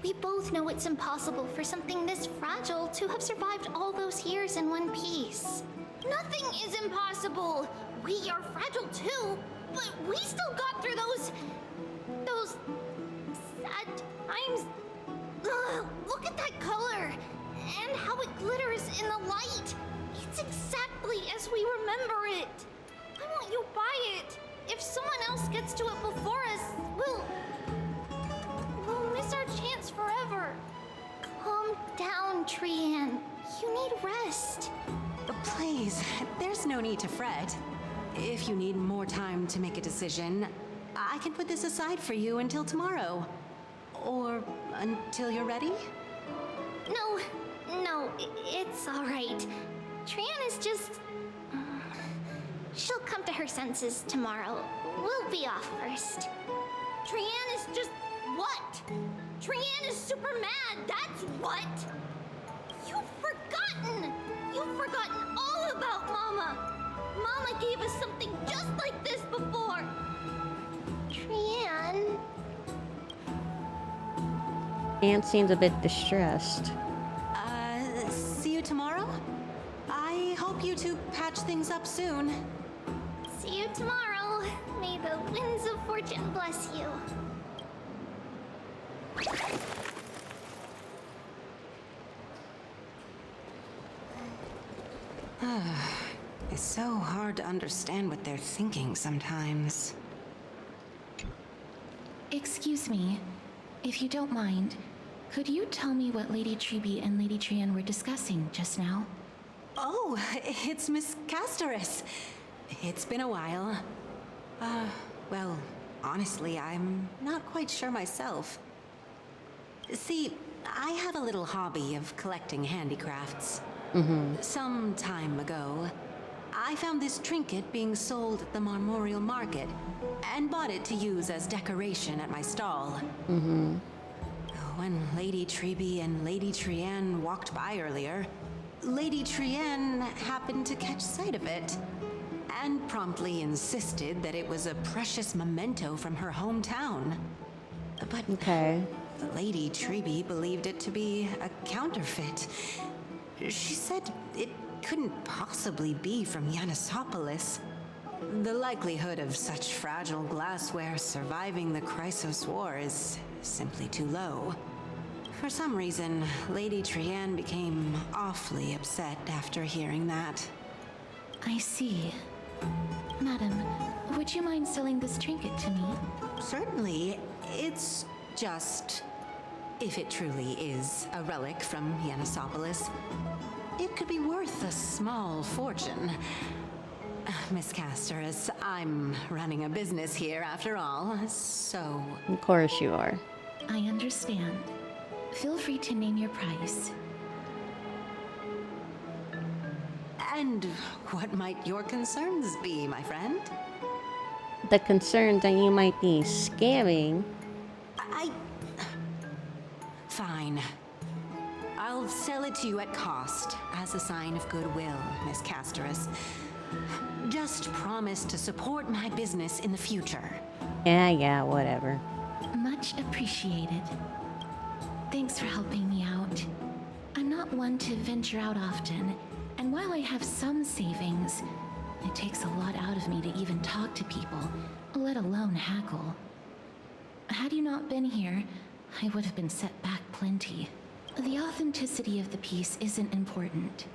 We both know it's impossible for something this fragile to have survived all those years in one piece. Nothing is impossible. We are fragile too, but we still got through those sad times. Ugh, look at that color and how it glitters in the light. It's exactly as we remember it. Why won't you buy it? If someone else gets to it before us, we'll miss our chance forever. Calm down, Trianne. You need rest. Please, there's no need to fret. If you need more time to make a decision, I can put this aside for you until tomorrow. Or until you're ready? No, it's all right. Trianne is just... she'll come to her senses tomorrow. We'll be off first. Trianne is just... what? Trianne is super mad, that's what! You've forgotten! You've forgotten all about Mama! Mama gave us something just like this before! Trianne... Anne seems a bit distressed. See you tomorrow? I hope you two patch things up soon. See you tomorrow. May the winds of fortune bless you. It's so hard to understand what they're thinking sometimes. Excuse me, if you don't mind, could you tell me what Lady Treby and Lady Trianne were discussing just now? Oh, it's Miss Castoris. It's been a while. Well, honestly, I'm not quite sure myself. See, I have a little hobby of collecting handicrafts. Some time ago, I found this trinket being sold at the Marmorial Market and bought it to use as decoration at my stall. When Lady Treby and Lady Trianne walked by earlier, Lady Trianne happened to catch sight of it and promptly insisted that it was a precious memento from her hometown. But Lady Treby believed it to be a counterfeit. She said it couldn't possibly be from Yanisopolis. The likelihood of such fragile glassware surviving the Chrysos War is simply too low. For some reason, Lady Trianne became awfully upset after hearing that. I see. Madam, would you mind selling this trinket to me? Certainly. It's just... if it truly is a relic from Yanisopolis, it could be worth a small fortune. Miss Casterus, I'm running a business here after all, so... Of course you are. I understand. Feel free to name your price. And what might your concerns be, my friend? The concern that you might be scamming. Fine. I'll sell it to you at cost, as a sign of goodwill, Miss Casterus. Just promise to support my business in the future. Yeah, whatever. Much appreciated. Thanks for helping me out. I'm not one to venture out often, and while I have some savings, it takes a lot out of me to even talk to people, let alone hackle. Had you not been here, I would have been set back plenty. The authenticity of the piece isn't important.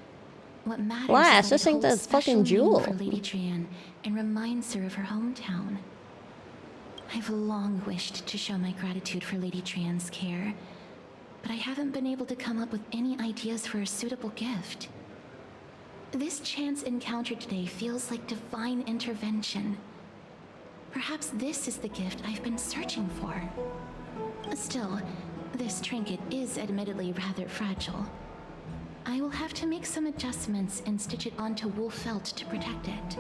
What matters Blast, is this that it ain't the holds fucking special meaning jewel. for Lady Trian and reminds her of her hometown. I've long wished to show my gratitude for Lady Trian's care, but I haven't been able to come up with any ideas for a suitable gift. This chance encounter today feels like divine intervention. Perhaps this is the gift I've been searching for. Still, this trinket is admittedly rather fragile. I will have to make some adjustments and stitch it onto wool felt to protect it.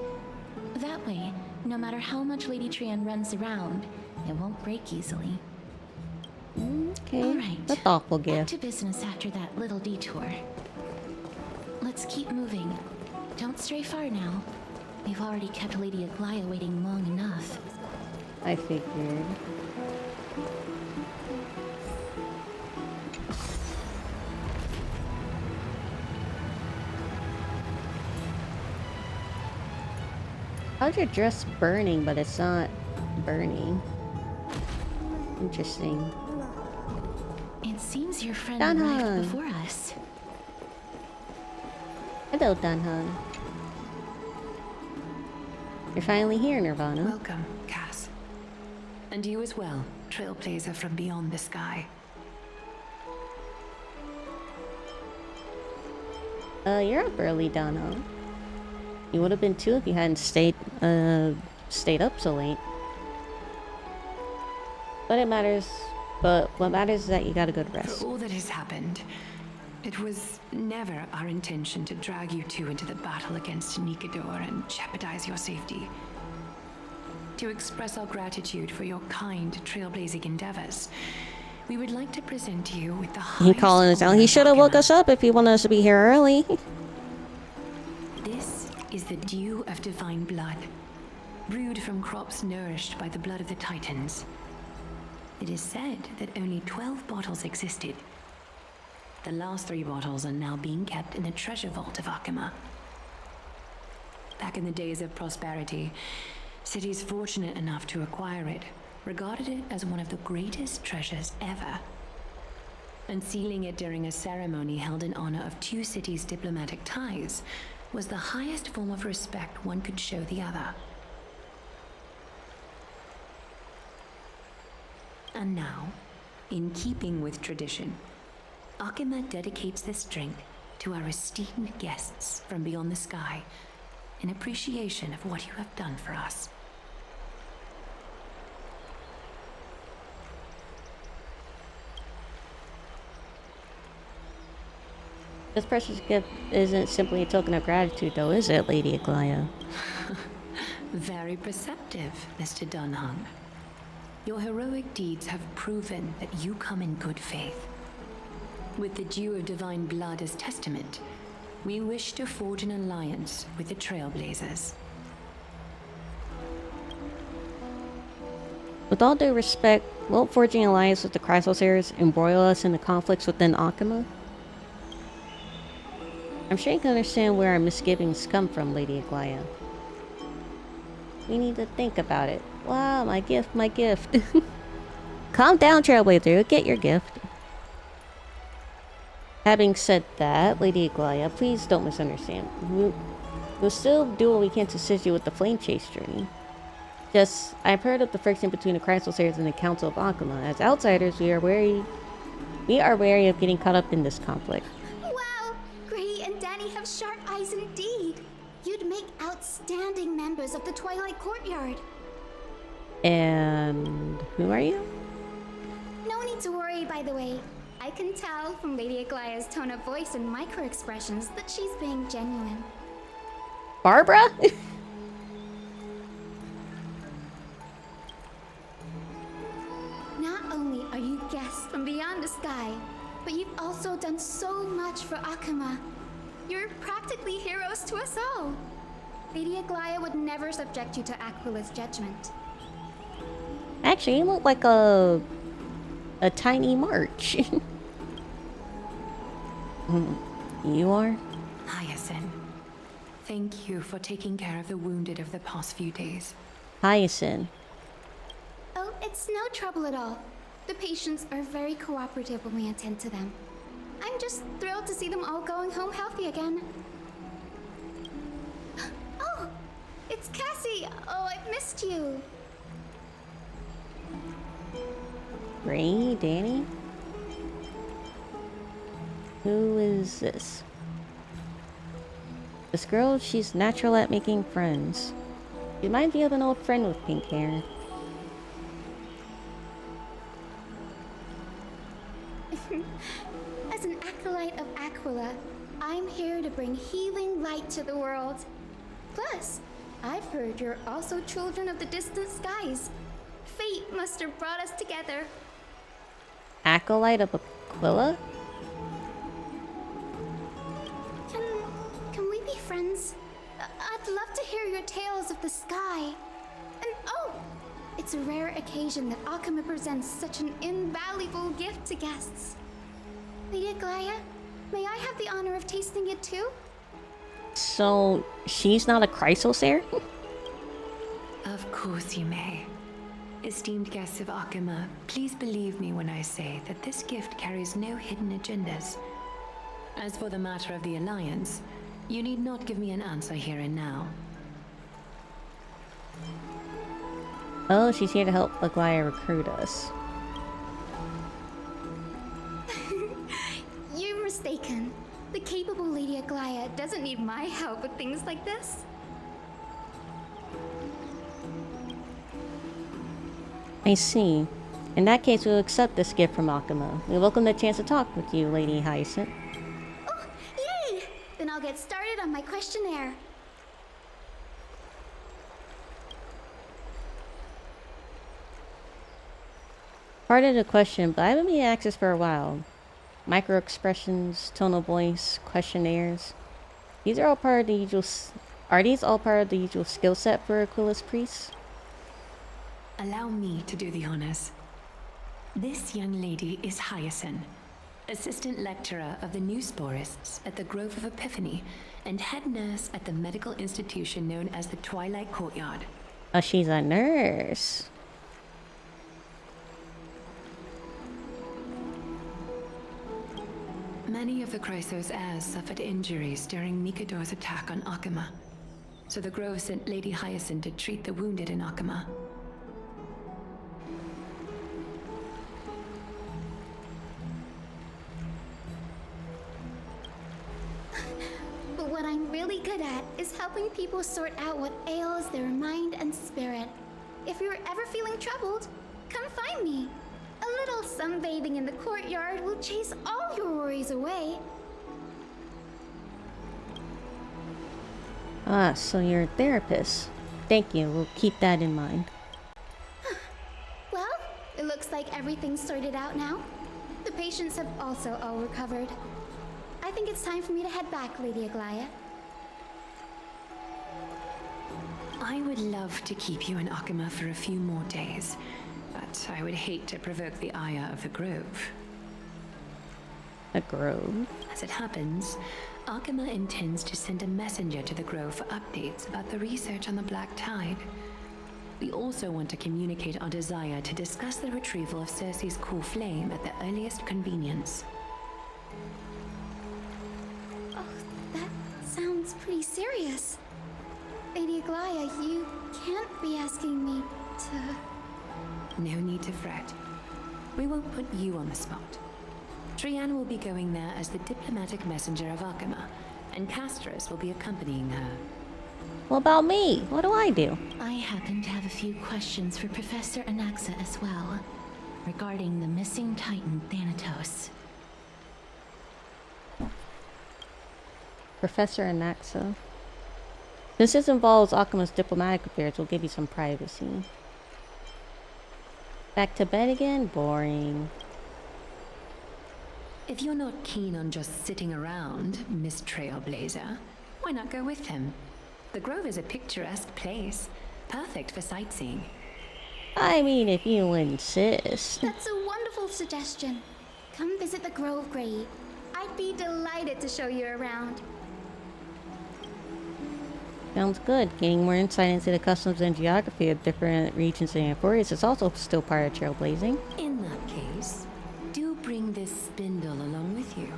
That way, no matter how much Lady Trian runs around, it won't break easily. Okay, Alright, the thoughtful back gift. to business after that little detour. Let's keep moving. Don't stray far now. We've already kept Lady Aglaia waiting long enough. I figured. How's your dress burning, but it's not burning? Interesting. It seems your friend Danhan. arrived before us. Hello, Danhan. You're finally here, Nirvana. Welcome, Cass. And you as well, trailblazer from beyond the sky. You're up early, Danhan. You would have been too if you hadn't stayed up so late. But what matters is that you got a good rest. For all that has happened, it was never our intention to drag you two into the battle against Nikador and jeopardize your safety. To express our gratitude for your kind trailblazing endeavors, we would like to present you with the highest He calling us out. He should have woke us up if he wanted us to be here early. This is the dew of divine blood, brewed from crops nourished by the blood of the Titans. It is said that only 12 bottles existed. The last 3 bottles are now being kept in the treasure vault of Akima. Back in the days of prosperity, cities fortunate enough to acquire it regarded it as one of the greatest treasures ever. Unsealing it during a ceremony held in honor of 2 cities' diplomatic ties was the highest form of respect one could show the other. And now, in keeping with tradition, Akima dedicates this drink to our esteemed guests from beyond the sky in appreciation of what you have done for us. This precious gift isn't simply a token of gratitude, though, is it, Lady Aglaia? Very perceptive, Mr. Dunhung. Your heroic deeds have proven that you come in good faith. With the dew of divine blood as testament, we wish to forge an alliance with the Trailblazers. With all due respect, won't forging alliance with the Chrysosairs embroil us into conflicts within Akima? I'm sure you can understand where our misgivings come from, Lady Aglaia. We need to think about it. Wow, my gift, my gift. Calm down, Trailblazer. You'll get your gift. Having said that, Lady Aglaia, please don't misunderstand. We'll still do what we can to assist you with the flame chase journey. Just, I've heard of the friction between the Chrysosairs and the Council of Akuma. As outsiders, we are wary of getting caught up in this conflict. Wow! Gray and Danny have sharp eyes indeed. You'd make outstanding members of the Twilight Courtyard. And who are you? No need to worry, by the way. I can tell from Lady Aglaya's tone of voice and micro-expressions that she's being genuine. Barbara? Not only are you guests from beyond the sky, but you've also done so much for Akuma. You're practically heroes to us all. Lady Aglaya would never subject you to Aquila's judgment. Actually, you look like a tiny March. You are? Hyacinth, thank you for taking care of the wounded of the past few days. Hyacinth. Oh, it's no trouble at all. The patients are very cooperative when we attend to them. I'm just thrilled to see them all going home healthy again. Oh, it's Cassie. Oh, I've missed you. Ray, Danny? Who is this? This girl, she's natural at making friends. She might be of an old friend with pink hair. As an acolyte of Aquila, I'm here to bring healing light to the world. Plus, I've heard you're also children of the distant skies. Fate must have brought us together. Acolyte of Aquila? Can we be friends? I'd love to hear your tales of the sky. And oh, it's a rare occasion that Akuma presents such an invaluable gift to guests. Lady Aglaya, may I have the honor of tasting it too? So, she's not a Chrysosair? Of course you may. Esteemed guests of Akuma, please believe me when I say that this gift carries no hidden agendas. As for the matter of the Alliance, you need not give me an answer here and now. Oh, she's here to help Aglaya recruit us. You're mistaken. The capable Lady Aglaya doesn't need my help with things like this. I see. In that case, we'll accept this gift from Akuma. We welcome the chance to talk with you, Lady Hyacinth. Oh, yay! Then I'll get started on my questionnaire. Pardon the question, but I haven't been access for a while. Micro expressions, tone of voice, questionnaires. These are all part of the usual. Are these all part of the usual skill set for Aquila's priests? Allow me to do the honors. This young lady is Hyacinth, assistant lecturer of the Newsporists at the Grove of Epiphany, and head nurse at the medical institution known as the Twilight Courtyard. Oh, she's a nurse. Many of the Chrysos heirs suffered injuries during Mikado's attack on Akuma, so the Grove sent Lady Hyacinth to treat the wounded in Akuma. But what I'm really good at is helping people sort out what ails their mind and spirit. If you're ever feeling troubled, come find me. A little sunbathing in the courtyard will chase all your worries away. Ah, so you're a therapist. Thank you, we'll keep that in mind. Well, it looks like everything's sorted out now. The patients have also all recovered. I think it's time for me to head back, Lady Aglaya. I would love to keep you in Akuma for a few more days, but I would hate to provoke the ire of the Grove. The Grove? As it happens, Akuma intends to send a messenger to the Grove for updates about the research on the Black Tide. We also want to communicate our desire to discuss the retrieval of Circe's cool flame at the earliest convenience. Oh, that sounds pretty serious. Lady Aglaya, you can't be asking me to... No need to fret. We won't put you on the spot. Trianne will be going there as the diplomatic messenger of Arkema, and Castris will be accompanying her. What about me? What do I do? I happen to have a few questions for Professor Anaxa as well, regarding the missing Titan Thanatos. Professor Anaxa. Since this involves Arkema's diplomatic affairs, we'll give you some privacy. Back to bed again? Boring. If you're not keen on just sitting around, Miss Trailblazer, why not go with him? The Grove is a picturesque place, perfect for sightseeing. I mean, if you insist. That's a wonderful suggestion. Come visit the Grove, Grady. I'd be delighted to show you around. Sounds good. Gaining more insight into the customs and geography of different regions and forests is also still part of trailblazing. In that case, do bring this spindle along with you.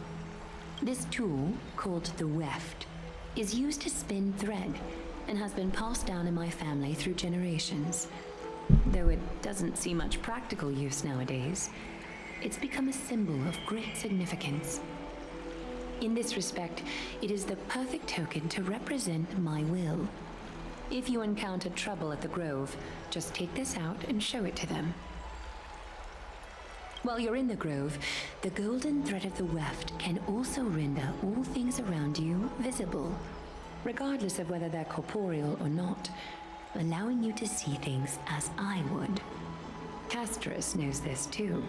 This tool, called the weft, is used to spin thread and has been passed down in my family through generations. Though it doesn't see much practical use nowadays, it's become a symbol of great significance. In this respect, it is the perfect token to represent my will. If you encounter trouble at the Grove, just take this out and show it to them. While you're in the Grove, the golden thread of the weft can also render all things around you visible, regardless of whether they're corporeal or not, allowing you to see things as I would. Castris knows this too.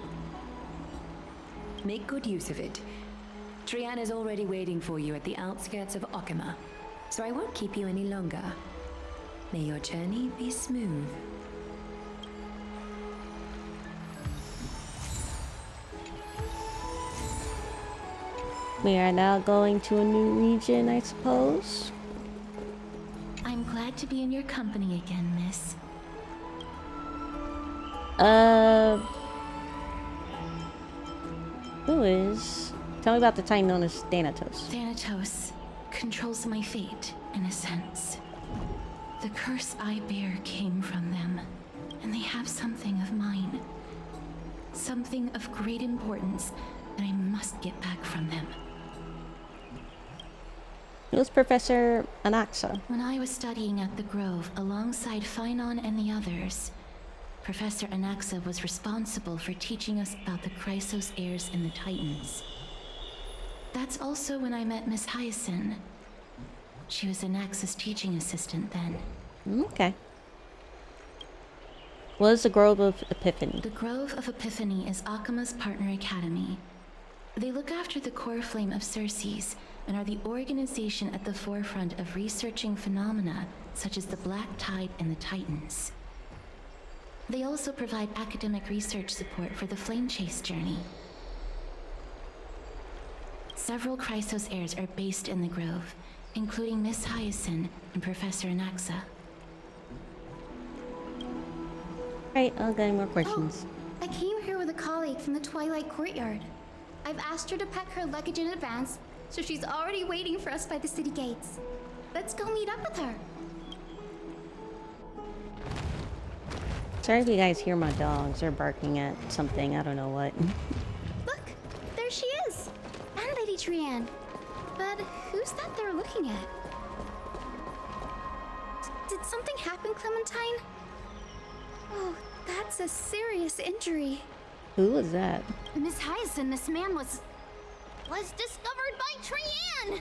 Make good use of it. Trianne is already waiting for you at the outskirts of Arkema, so I won't keep you any longer. May your journey be smooth. We are now going to a new region, I suppose. I'm glad to be in your company again, miss. Who is? Tell me about the Titan known as Thanatos. Thanatos controls my fate, in a sense. The curse I bear came from them, and they have something of mine. Something of great importance that I must get back from them. Who's Professor Anaxa? When I was studying at the Grove alongside Phynon and the others, Professor Anaxa was responsible for teaching us about the Chrysos heirs and the Titans. That's also when I met Miss Hyacinth. She was Anaxa's teaching assistant then. Okay. What is the Grove of Epiphany? The Grove of Epiphany is Arkema's partner academy. They look after the core flame of Circes and are the organization at the forefront of researching phenomena such as the Black Tide and the Titans. They also provide academic research support for the Flame Chase journey. Several Chrysos heirs are based in the Grove, including Miss Hyacinth and Professor Anaxa. Right, I'll get any more questions. I came here with a colleague from the Twilight Courtyard. I've asked her to pack her luggage in advance, so she's already waiting for us by the city gates. Let's go meet up with her. Sorry if you guys hear my dogs. They're barking at something. I don't know what. Look, there she is. And Lady Trianne. But who's that they're looking at? Did something happen, Clementine? Oh, that's a serious injury. Who was that? Miss Hyacinth, this man was discovered by Trianne!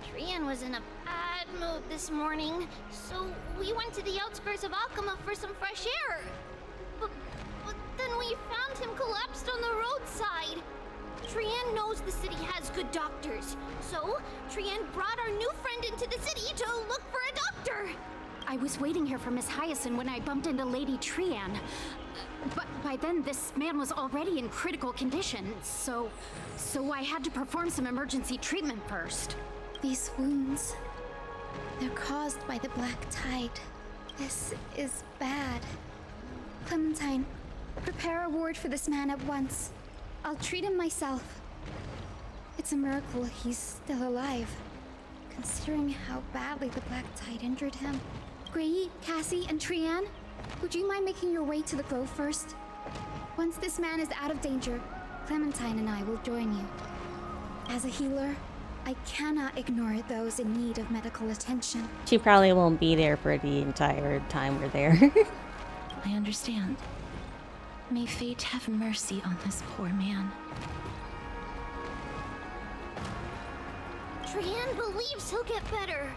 Trianne was in a bad mood this morning, so we went to the outskirts of Arkema for some fresh air. But then we found him collapsed on the roadside. Trianne knows the city has good doctors, so Trianne brought our new friend into the city to look for a doctor. I was waiting here for Miss Hyacinth when I bumped into Lady Trianne. But by then, this man was already in critical condition, so I had to perform some emergency treatment first. These wounds, they're caused by the Black Tide. This is bad. Clementine, prepare a ward for this man at once. I'll treat him myself. It's a miracle he's still alive. considering how badly the Black Tide injured him. Gray, Cassie, and Trianne, would you mind making your way to the grove first? Once this man is out of danger, Clementine and I will join you. As a healer, I cannot ignore those in need of medical attention. She probably won't be there for the entire time we're there. I understand. May fate have mercy on this poor man. Trianne believes he'll get better.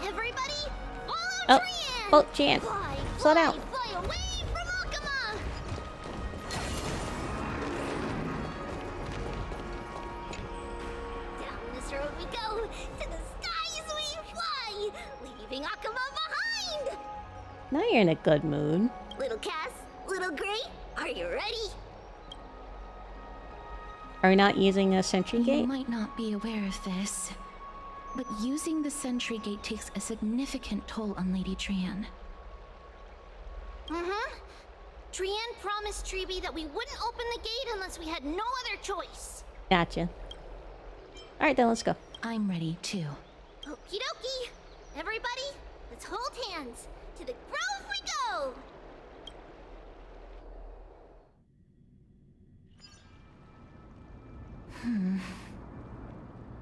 Everybody, follow Trianne! Oh, Jan. Slow down. Fly away from Akama! Down this road we go, to the skies we fly, leaving Akama behind! Now you're in a good mood. Little Cass, little Gray, are you ready? Are we not using a sentry gate? You might not be aware of this, but using the sentry gate takes a significant toll on Lady Trianne. Mm-hmm. Trianne promised Treeby that we wouldn't open the gate unless we had no other choice. Gotcha. Alright then, let's go. I'm ready too. Okie dokie. Everybody, let's hold hands. To the grove we go!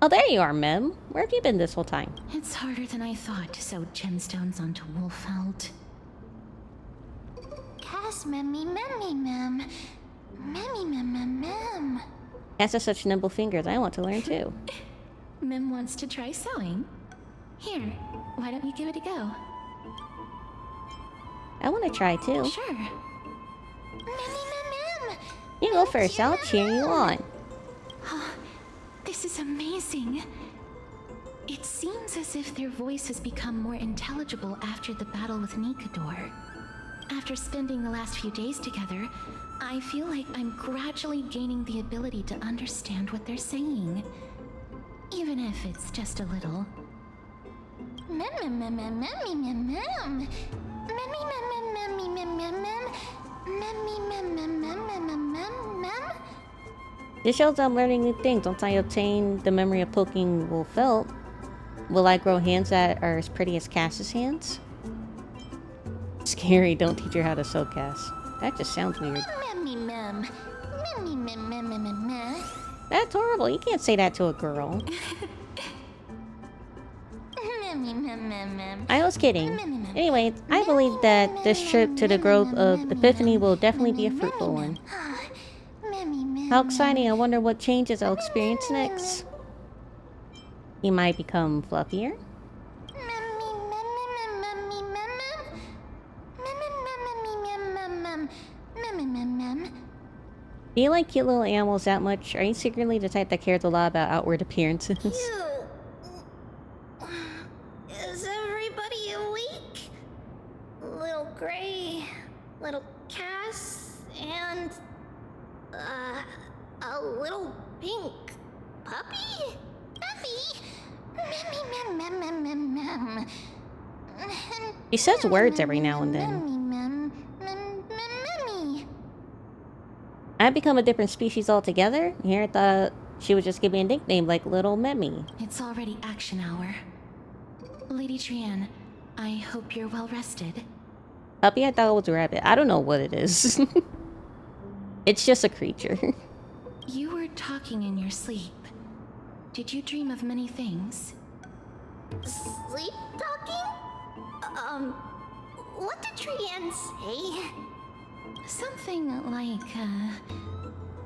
Oh, there you are, Mem. Where have you been this whole time? It's harder than I thought to sew gemstones onto Wolfeld. Cass, memmy, mem. Memmy, mem. Cass has such nimble fingers. I want to learn too. Mem wants to try sewing. Here, why don't you give it a go? I want to try too. Sure. Mem. You go first. I'll cheer you on. This is amazing. It seems as if their voice has become more intelligible after the battle with Nikador. After spending the last few days together, I feel like I'm gradually gaining the ability to understand what they're saying. Even if it's just a little. This shows I'm learning new things. Once I obtain the memory of poking Wolfelt, will I grow hands that are as pretty as Cass's hands? Scary, don't teach her how to sew, Cass. That just sounds weird. That's horrible. You can't say that to a girl. I was kidding. Anyway, I believe that this trip to the Grove of Epiphany will definitely be a fruitful one. How exciting. I wonder what changes I'll experience next. He might become fluffier. Do you like cute little animals that much? Are you secretly the type that cares a lot about outward appearances? Is everybody awake? Little Gray, little Cass, and a little pink puppy? He says words every now and then. I've become a different species altogether. Here I thought she would just give me a nickname like Little Memmy. It's already action hour. Lady Trianne, I hope you're well rested. Puppy, I thought it was a rabbit. I don't know what it is. It's just a creature. You were talking in your sleep. Did you dream of many things? Sleep talking? What did Trianne say? Something like,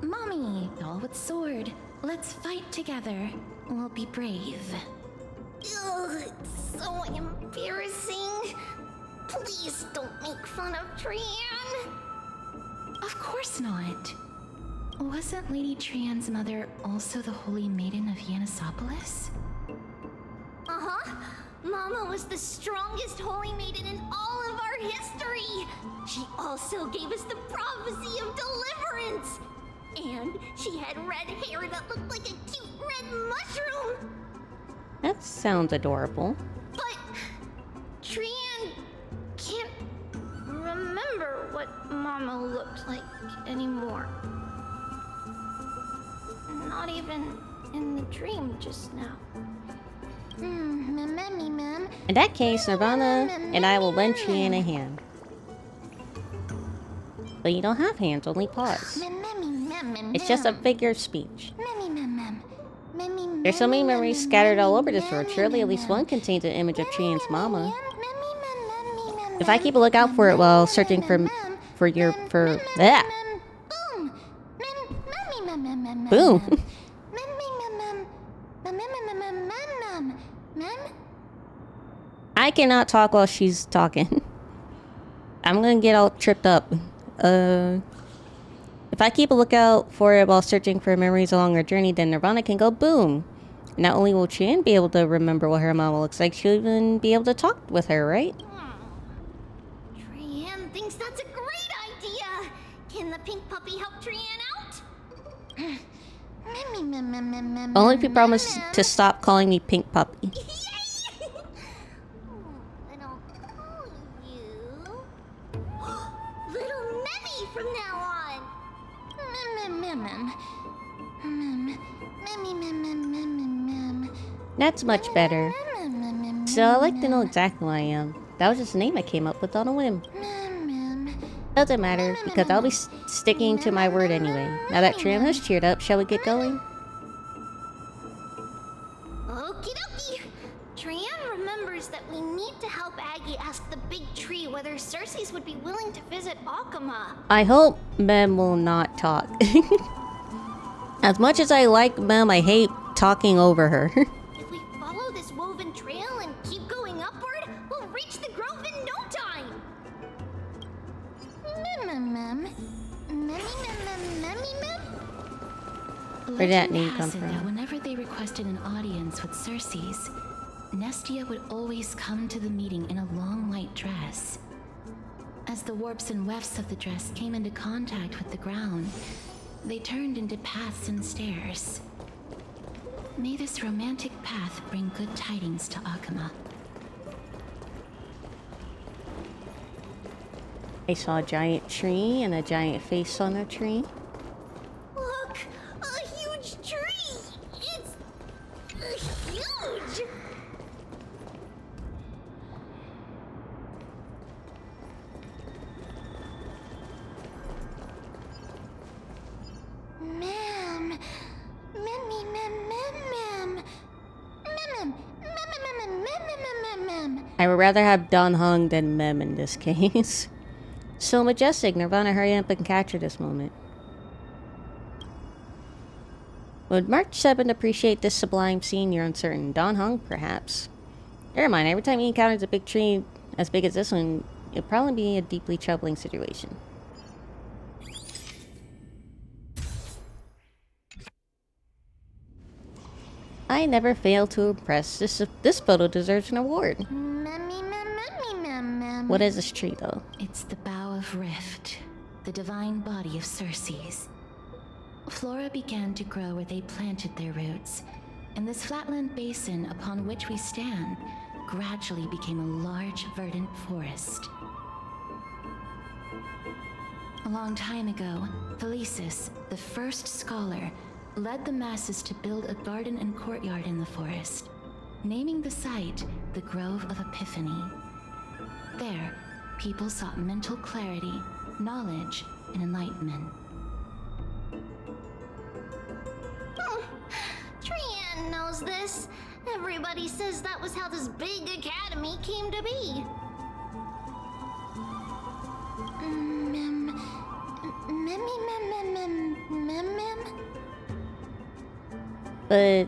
Mommy, doll with sword. Let's fight together. We'll be brave. Ugh, it's so embarrassing. Please don't make fun of Trianne. Of course not. Wasn't Lady Trianne's mother also the Holy Maiden of Yanisopolis? Uh-huh. Mama was the strongest Holy Maiden in all of our history. She also gave us the prophecy of deliverance. And she had red hair that looked like a cute red mushroom. That sounds adorable. But Trianne can't remember what Mama looked like anymore. Not even in the dream just now. Mem. In that case, Nirvana and I will lend Trian a hand. But you don't have hands, only paws. It's just a figure of speech. There's so many memories scattered all over this world. Surely at least one contains an image of Trian's mama. If I keep a lookout for it while searching for that. Boom. I cannot talk while she's talking. I'm gonna get all tripped up. If I keep a lookout for it while searching for memories along her journey, then Nirvana can go boom. Not only will Trian be able to remember what her mama looks like, she'll even be able to talk with her, right? Trian thinks that's a great idea. Can the pink puppy help Trian out? Only if you promise to stop calling me Pink Puppy. And I'll call you Little Memmy from now on. That's much better. So I'd like to know exactly who I am. That was just a name I came up with on a whim. Doesn't matter, because I'll be sticking to my word anyway. Now that Trian has cheered up, shall we get going? Okie dokie. Trian remembers that we need to help Aggie ask the big tree whether Circes would be willing to visit Akama. I hope Mem will not talk. As much as I like Mem, I hate talking over her. If we follow this woven trail and keep going upward, we'll reach the grove in no time. Where'd that name come Legend has it from? that whenever they requested an audience with Circes, Nestia would always come to the meeting in a long white dress. As the warps and wefts of the dress came into contact with the ground, they turned into paths and stairs. May this romantic path bring good tidings to Akama. I saw a giant tree and a giant face on a tree. Look, a huge tree. It's huge. I would rather have Don Hung than Mem in this case. So majestic, Nirvana, hurry up and capture this moment. Would Mark 7 appreciate this sublime scene? You're uncertain. Don Hung, perhaps. Never mind, every time he encounters a big tree as big as this one, it'll probably be a deeply troubling situation. I never fail to impress. This photo deserves an award. What is this tree, though? It's the Bough of Rift, the divine body of Circes. Flora began to grow where they planted their roots, and this flatland basin upon which we stand gradually became a large, verdant forest. A long time ago, Thelesis, the first scholar, led the masses to build a garden and courtyard in the forest, naming the site the Grove of Epiphany. There, people sought mental clarity, knowledge, and enlightenment. Trian knows this. Everybody says that was how this big academy came to be. But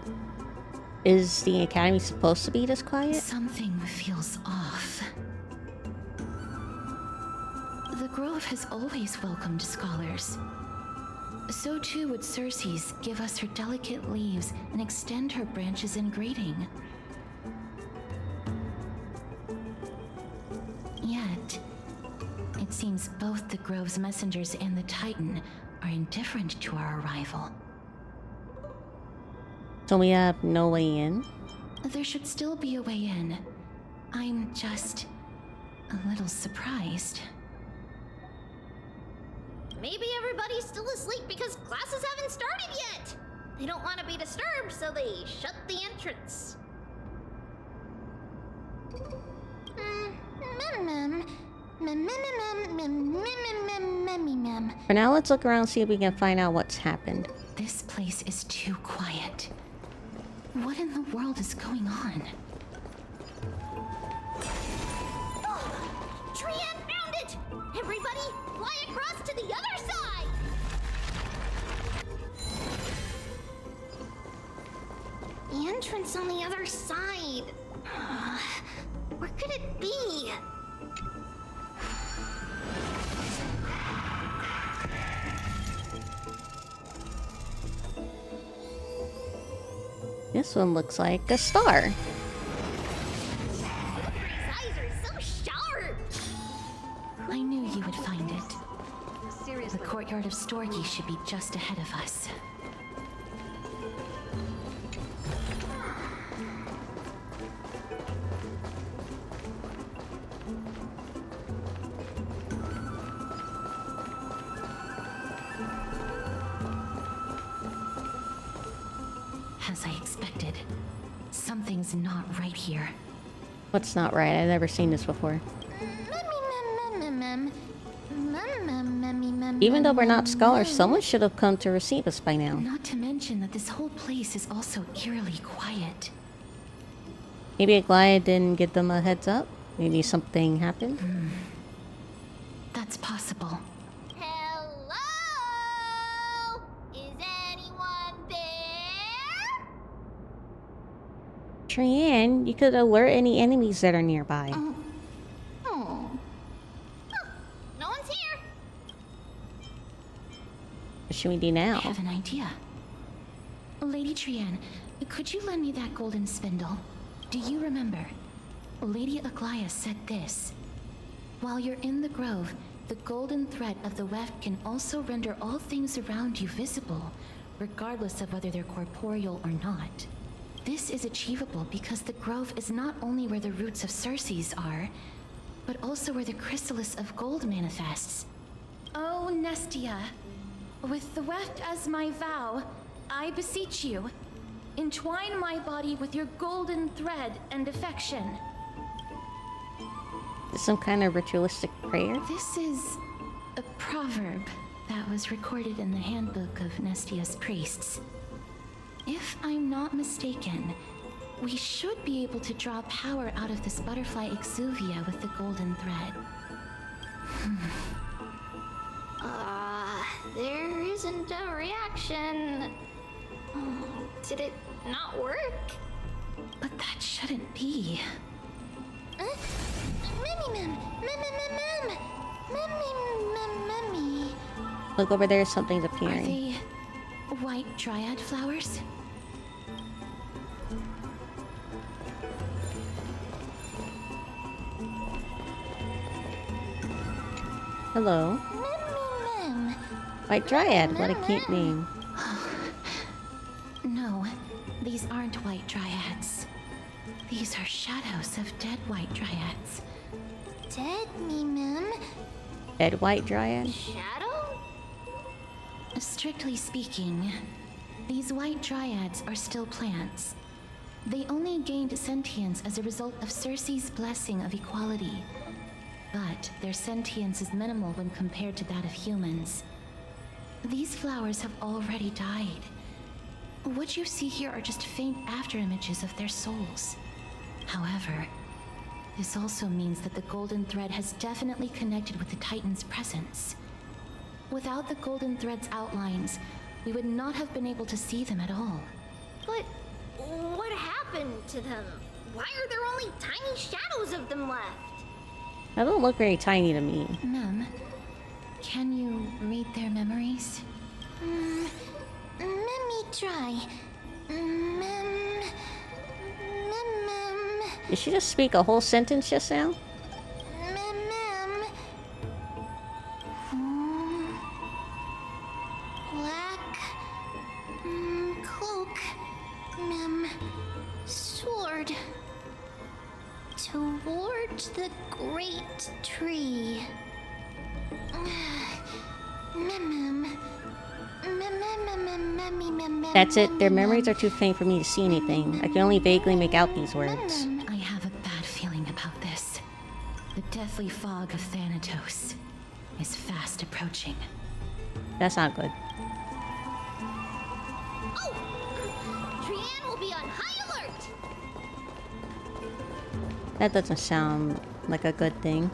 is the academy supposed to be this quiet? Something feels off. The Grove has always welcomed scholars. So too would Circes give us her delicate leaves and extend her branches in greeting. Yet, it seems both the Grove's messengers and the Titan are indifferent to our arrival. So we have no way in? There should still be a way in. I'm just a little surprised. Maybe everybody's still asleep because classes haven't started yet. They don't want to be disturbed, so they shut the entrance. For now, let's look around and see if we can find out what's happened. This place is too quiet. What in the world is going on? Trian found it! Everybody, fly across to the other side! The entrance on the other side. Where could it be? This one looks like a star. His eyes are so sharp! I knew you would find it. Seriously. The courtyard of Storgy should be just ahead of us. As I expected, something's not right here. What's not right? I've never seen this before. Even though we're not scholars, someone should have come to receive us by now. Not to mention that this whole place is also eerily quiet. Maybe Aglaia didn't give them a heads up? Maybe something happened? That's possible. Hello? Is anyone there? Trian, you could alert any enemies that are nearby. No one's here. What should we do now? I have an idea. Lady Trian, could you lend me that golden spindle? Do you remember? Lady Aglaia said this. While you're in the grove, the golden thread of the weft can also render all things around you visible, regardless of whether they're corporeal or not. This is achievable because the grove is not only where the roots of Circes are, but also where the chrysalis of gold manifests. Oh, Nestia, with the weft as my vow, I beseech you, entwine my body with your golden thread and affection. Is some kind of ritualistic prayer? This is a proverb that was recorded in the handbook of Nestia's priests. If I'm not mistaken, we should be able to draw power out of this butterfly exuvia with the golden thread. There isn't a reaction. Did it not work? But that shouldn't be. Look over there, something's Are appearing. they white dryad flowers? Hello. White Dryad, what a cute name. No, these aren't white dryads. These are shadows of dead white dryads. Dead mem. Dead White Dryad? Shadow? Strictly speaking, these white dryads are still plants. They only gained sentience as a result of Circe's blessing of equality. But their sentience is minimal when compared to that of humans. These flowers have already died. What you see here are just faint afterimages of their souls. However, this also means that the golden thread has definitely connected with the Titan's presence. Without the golden thread's outlines, we would not have been able to see them at all. But what happened to them? Why are there only tiny shadows of them left? That don't look very tiny to me. Mem, can you read their memories? Let me try. Did she just speak a whole sentence just now? Black cloak, sword towards the great tree. That's it. Their memories are too faint for me to see anything. I can only vaguely make out these words. I have a bad feeling about this. The deathly fog of Thanatos is fast approaching. That's not good. Oh! Trianne will be on high alert! That doesn't sound like a good thing.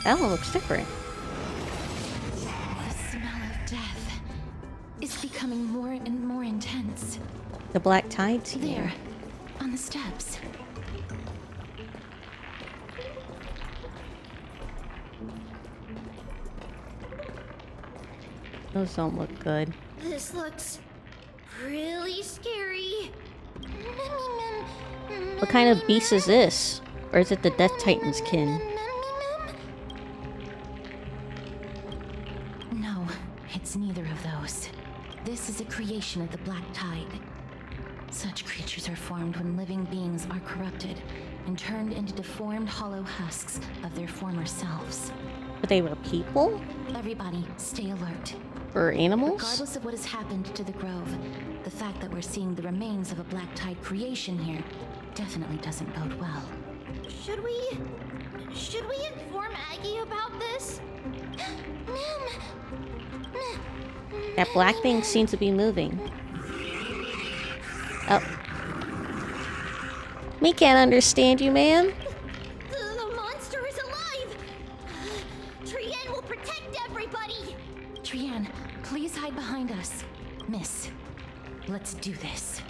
That one looks different. The smell of death is becoming more and more intense. The black tide's here. There, on the steps. Those don't look good. This looks really scary. What kind of beast is this? Or is it the Death Titan's kin? No, it's neither of those. This is a creation of the Black Tide. Such creatures are formed when living beings are corrupted and turned into deformed hollow husks of their former selves. But they were people? Everybody, stay alert. Or animals? Regardless of what has happened to the Grove, the fact that we're seeing the remains of a Black Tide creation here definitely doesn't bode well. Should we inform Aggie about this? That black thing seems to be moving. Oh. We can't understand you, ma'am. The monster is alive! Trianne will protect everybody! Trianne, please hide behind us. Miss, let's do this.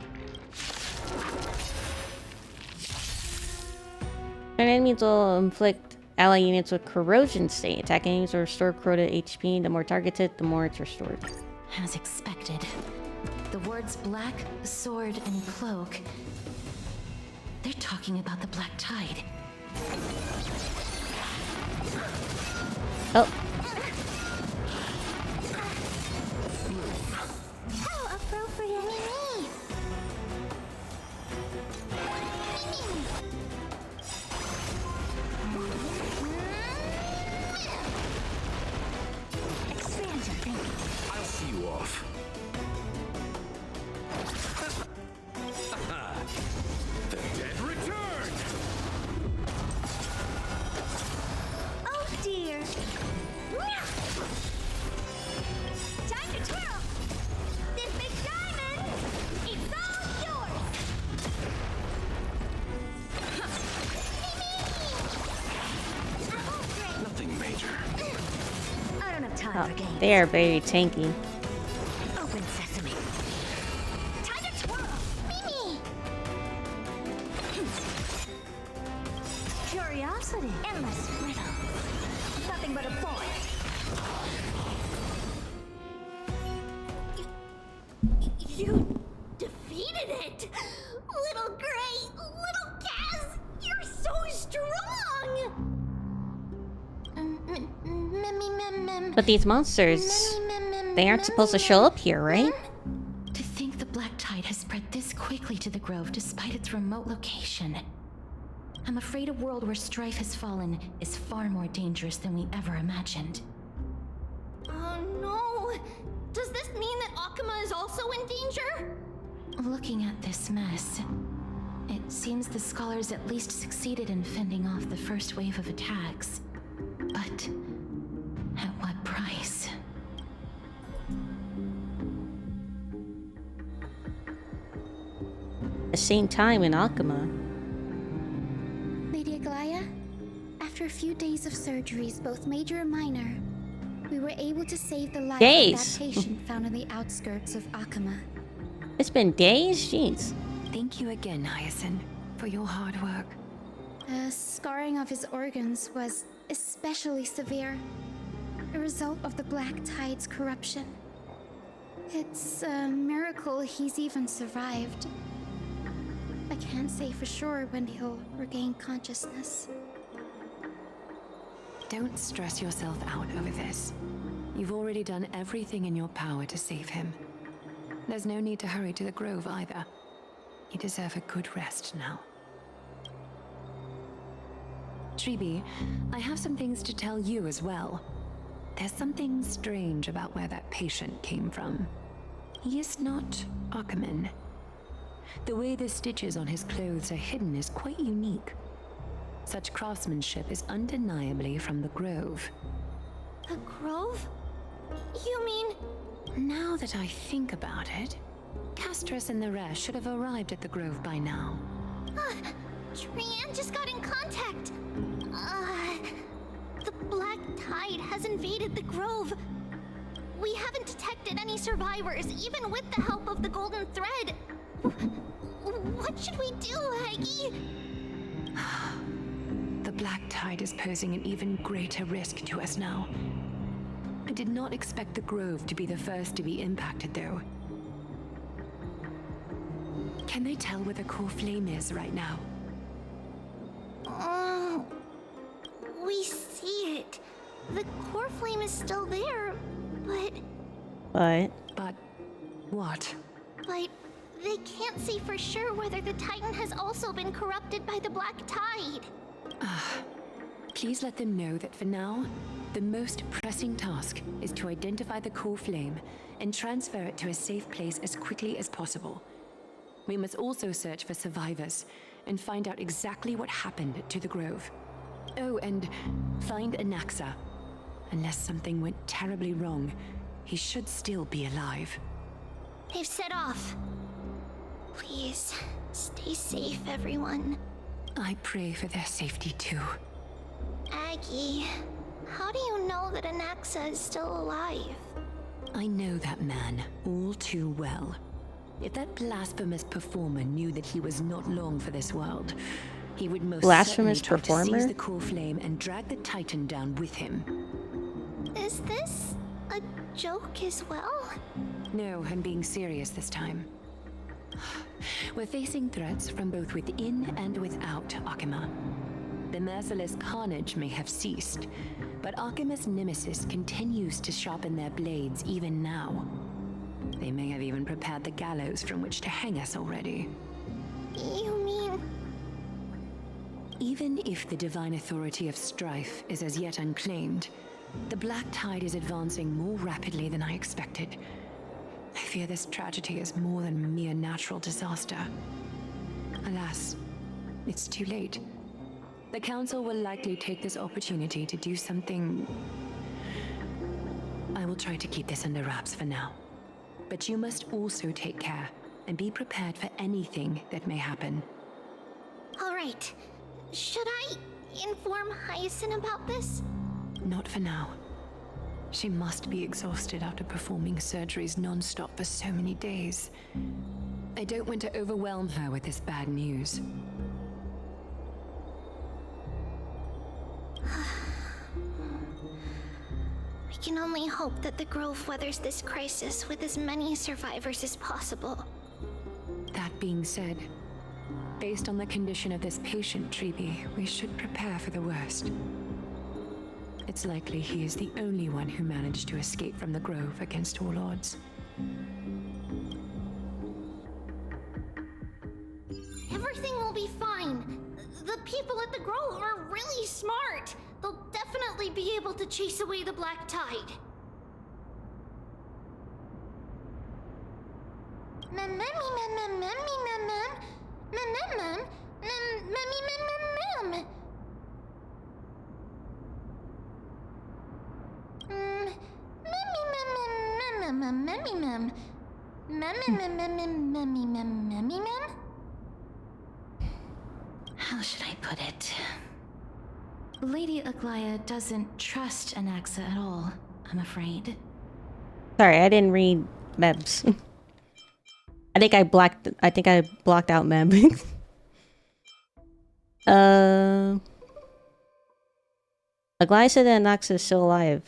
An enemies will inflict ally units with corrosion state. Attack enemies will restore corroded HP. The more targets hit, the more it's restored. As expected. The words black, sword, and cloak. They're talking about the Black Tide. Oh. How appropriate. Expand your thinking. I'll see you off. The dead return! Oh dear. Time to twirl. This big diamond, it's all yours. Nothing major. I don't have time Oh, for games. they are very tanky. Open sesame. Time to twirl. Mimi. Curiosity. Endless riddle. Nothing but a boy. You defeated it! Little Gray, little Kaz, you're so strong! But these monsters, they aren't supposed to show up here, right? To think the Black Tide has spread this quickly to the Grove despite its remote location. I'm afraid a world where strife has fallen is far more dangerous than we ever imagined. Oh no! Does this mean that Akuma is also in danger? Looking at this mess, it seems the scholars at least succeeded in fending off the first wave of attacks. But at what price? The same time in Akuma. Lady Aglaya, after a few days of surgeries, both major and minor, we were able to save the life of that patient found on the outskirts of Akuma. It's been days? Jeez. Thank you again, Hyacinth, for your hard work. The scarring of his organs was especially severe, a result of the Black Tide's corruption. It's a miracle he's even survived. I can't say for sure when he'll regain consciousness. Don't stress yourself out over this. You've already done everything in your power to save him. There's no need to hurry to the Grove either. You deserve a good rest now. Tribi, I have some things to tell you as well. There's something strange about where that patient came from. He is not Ackerman. The way the stitches on his clothes are hidden is quite unique. Such craftsmanship is undeniably from the Grove. The Grove? You mean... Now that I think about it, Castris and the rest should have arrived at the Grove by now. Trian just got in contact. The Black Tide has invaded the Grove. We haven't detected any survivors, even with the help of the Golden Thread. What should we do, Aggie? The Black Tide is posing an even greater risk to us now. I did not expect the Grove to be the first to be impacted, though. Can they tell where the core flame is right now? We see it. The core flame is still there, but... But what? But they can't say for sure whether the Titan has also been corrupted by the Black Tide. Please let them know that for now, the most pressing task is to identify the core flame and transfer it to a safe place as quickly as possible. We must also search for survivors and find out exactly what happened to the Grove. Oh, and find Anaxa. Unless something went terribly wrong, he should still be alive. They've set off. Please, stay safe, everyone. I pray for their safety too. Aggie, how do you know that Anaxa is still alive? I know that man all too well. If that blasphemous performer knew that he was not long for this world, he would most certainly try to seize the core flame and drag the Titan down with him. Is this a joke as well? No, I'm being serious this time. We're facing threats from both within and without Akima. The merciless carnage may have ceased, but Akima's nemesis continues to sharpen their blades even now. They may have even prepared the gallows from which to hang us already. You mean... Even if the divine authority of strife is as yet unclaimed, the Black Tide is advancing more rapidly than I expected. I fear this tragedy is more than a mere natural disaster. Alas, it's too late. The Council will likely take this opportunity to do something... I will try to keep this under wraps for now. But you must also take care and be prepared for anything that may happen. All right. Should I inform Hyacinth about this? Not for now. She must be exhausted after performing surgeries non-stop for so many days. I don't want to overwhelm her with this bad news. We can only hope that the Grove weathers this crisis with as many survivors as possible. That being said, based on the condition of this patient, Tribi, we should prepare for the worst. It's likely he is the only one who managed to escape from the Grove against all odds. Everything will be fine. The people at the Grove are really smart. They'll definitely be able to chase away the Black Tide. How should I put it? Lady Aglaya doesn't trust Anaxa at all, I'm afraid. Sorry, I didn't read Mebs. I think I blocked out Meb. Aglaya said that Anaxa is still alive.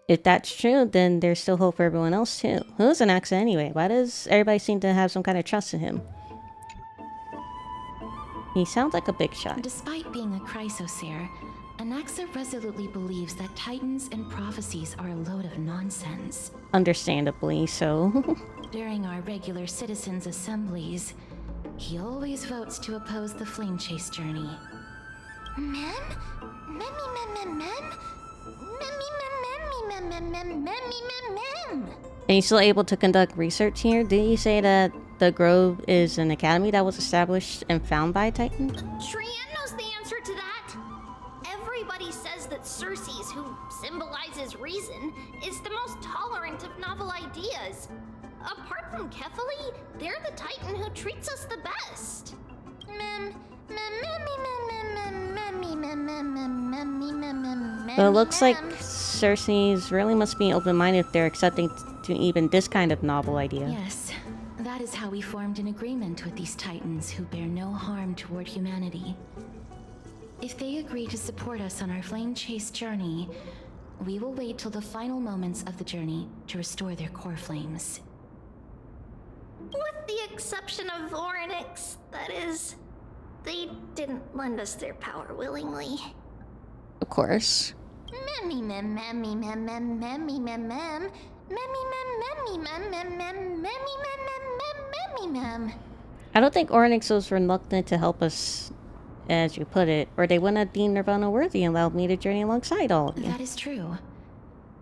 If that's true, then there's still hope for everyone else too. Who's Anaxa anyway? Why does everybody seem to have some kind of trust in him? He sounds like a big shot. Despite being a chrysoseer, Anaxa resolutely believes that titans and prophecies are a load of nonsense. Understandably so. During our regular citizens' assemblies, he always votes to oppose the flame chase journey. Mem? Are you still able to conduct research here? Didn't you say that the Grove is an academy that was established and found by a Titan? Trian knows the answer to that. Everybody says that Circes, who symbolizes reason, is the most tolerant of novel ideas. Apart from Kefali, they're the Titan who treats us the best. Well, it looks like Circes really must be open-minded if they're accepting to even this kind of novel idea. Yes, that is how we formed an agreement with these Titans who bear no harm toward humanity. If they agree to support us on our flame chase journey, we will wait till the final moments of the journey to restore their core flames. With the exception of Orynyx, that is. They didn't lend us their power willingly. Of course. I don't think Orynyx was reluctant to help us, as you put it, or they wouldn't have deemed Nirvana worthy and allowed me to journey alongside all of you. That is true.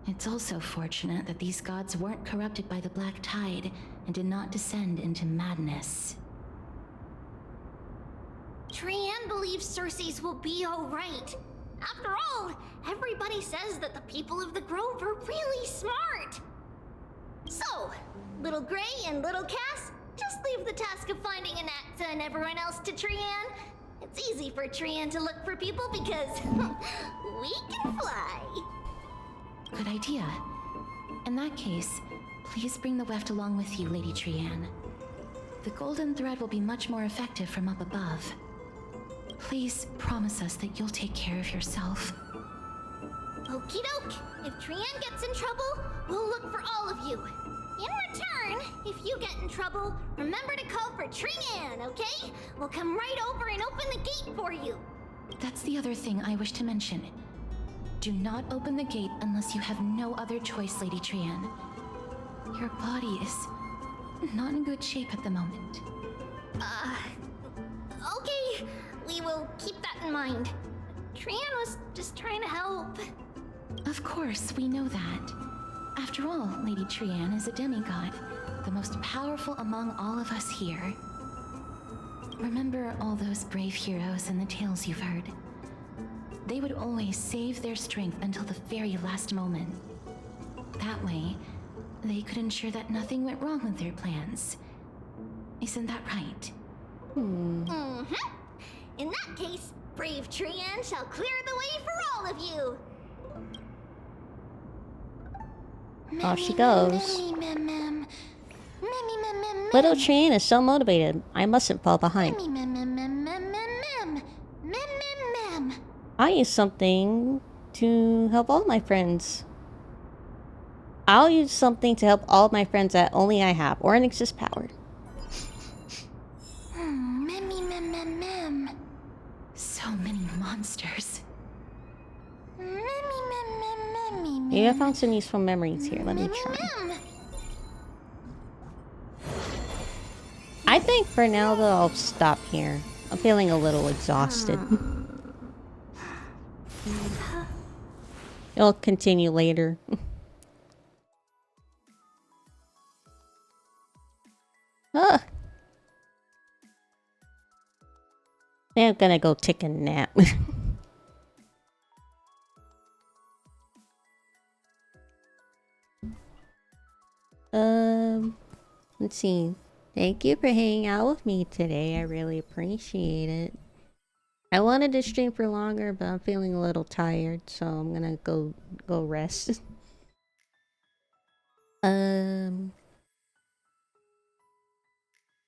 It's also fortunate that these gods weren't corrupted by the Black Tide and did not descend into madness. Trian believes Circes will be alright. After all, everybody says that the people of the Grove are really smart. So, Little Gray and Little Cass, just leave the task of finding Anaxa and everyone else to Trian. It's easy for Trian to look for people because we can fly. Good idea. In that case, please bring the weft along with you, Lady Trian. The golden thread will be much more effective from up above. Please promise us that you'll take care of yourself. Okie doke. If Trian gets in trouble, we'll look for all of you. In return, if you get in trouble, remember to call for Trian, okay? We'll come right over and open the gate for you. That's the other thing I wish to mention. Do not open the gate unless you have no other choice, Lady Trian. Your body is not in good shape at the moment. Okay. We will keep that in mind. Trian was just trying to help. Of course, we know that. After all, Lady Trian is a demigod, the most powerful among all of us here. Remember all those brave heroes and the tales you've heard. They would always save their strength until the very last moment. That way, they could ensure that nothing went wrong with their plans. Isn't that right? Mm-hmm. In that case, brave Trian shall clear the way for all of you. Off she goes. Little Trian is so motivated. I mustn't fall behind. I'll use something to help all my friends. I'll use something to help all my friends that only I have. Orynyx's power. So many monsters. Maybe I found some useful memories here. Let me try. I think for now though I'll stop here. I'm feeling a little exhausted. It'll continue later. Ah. I'm gonna go take a nap. Let's see. Thank you for hanging out with me today. I really appreciate it. I wanted to stream for longer, but I'm feeling a little tired, so I'm gonna go rest. Who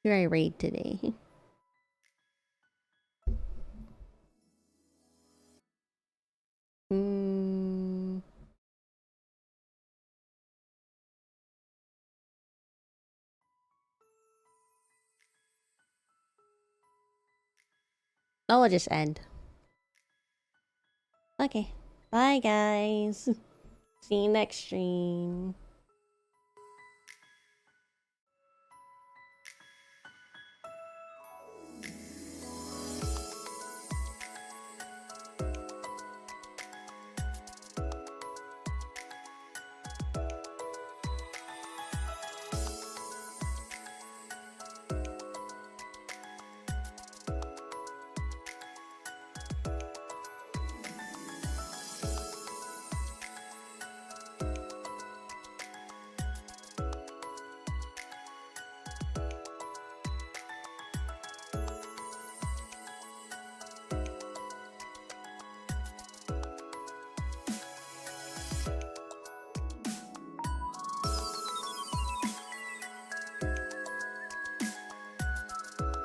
do I raid today? Oh, I'll just end. Okay. Bye, guys. See you next stream.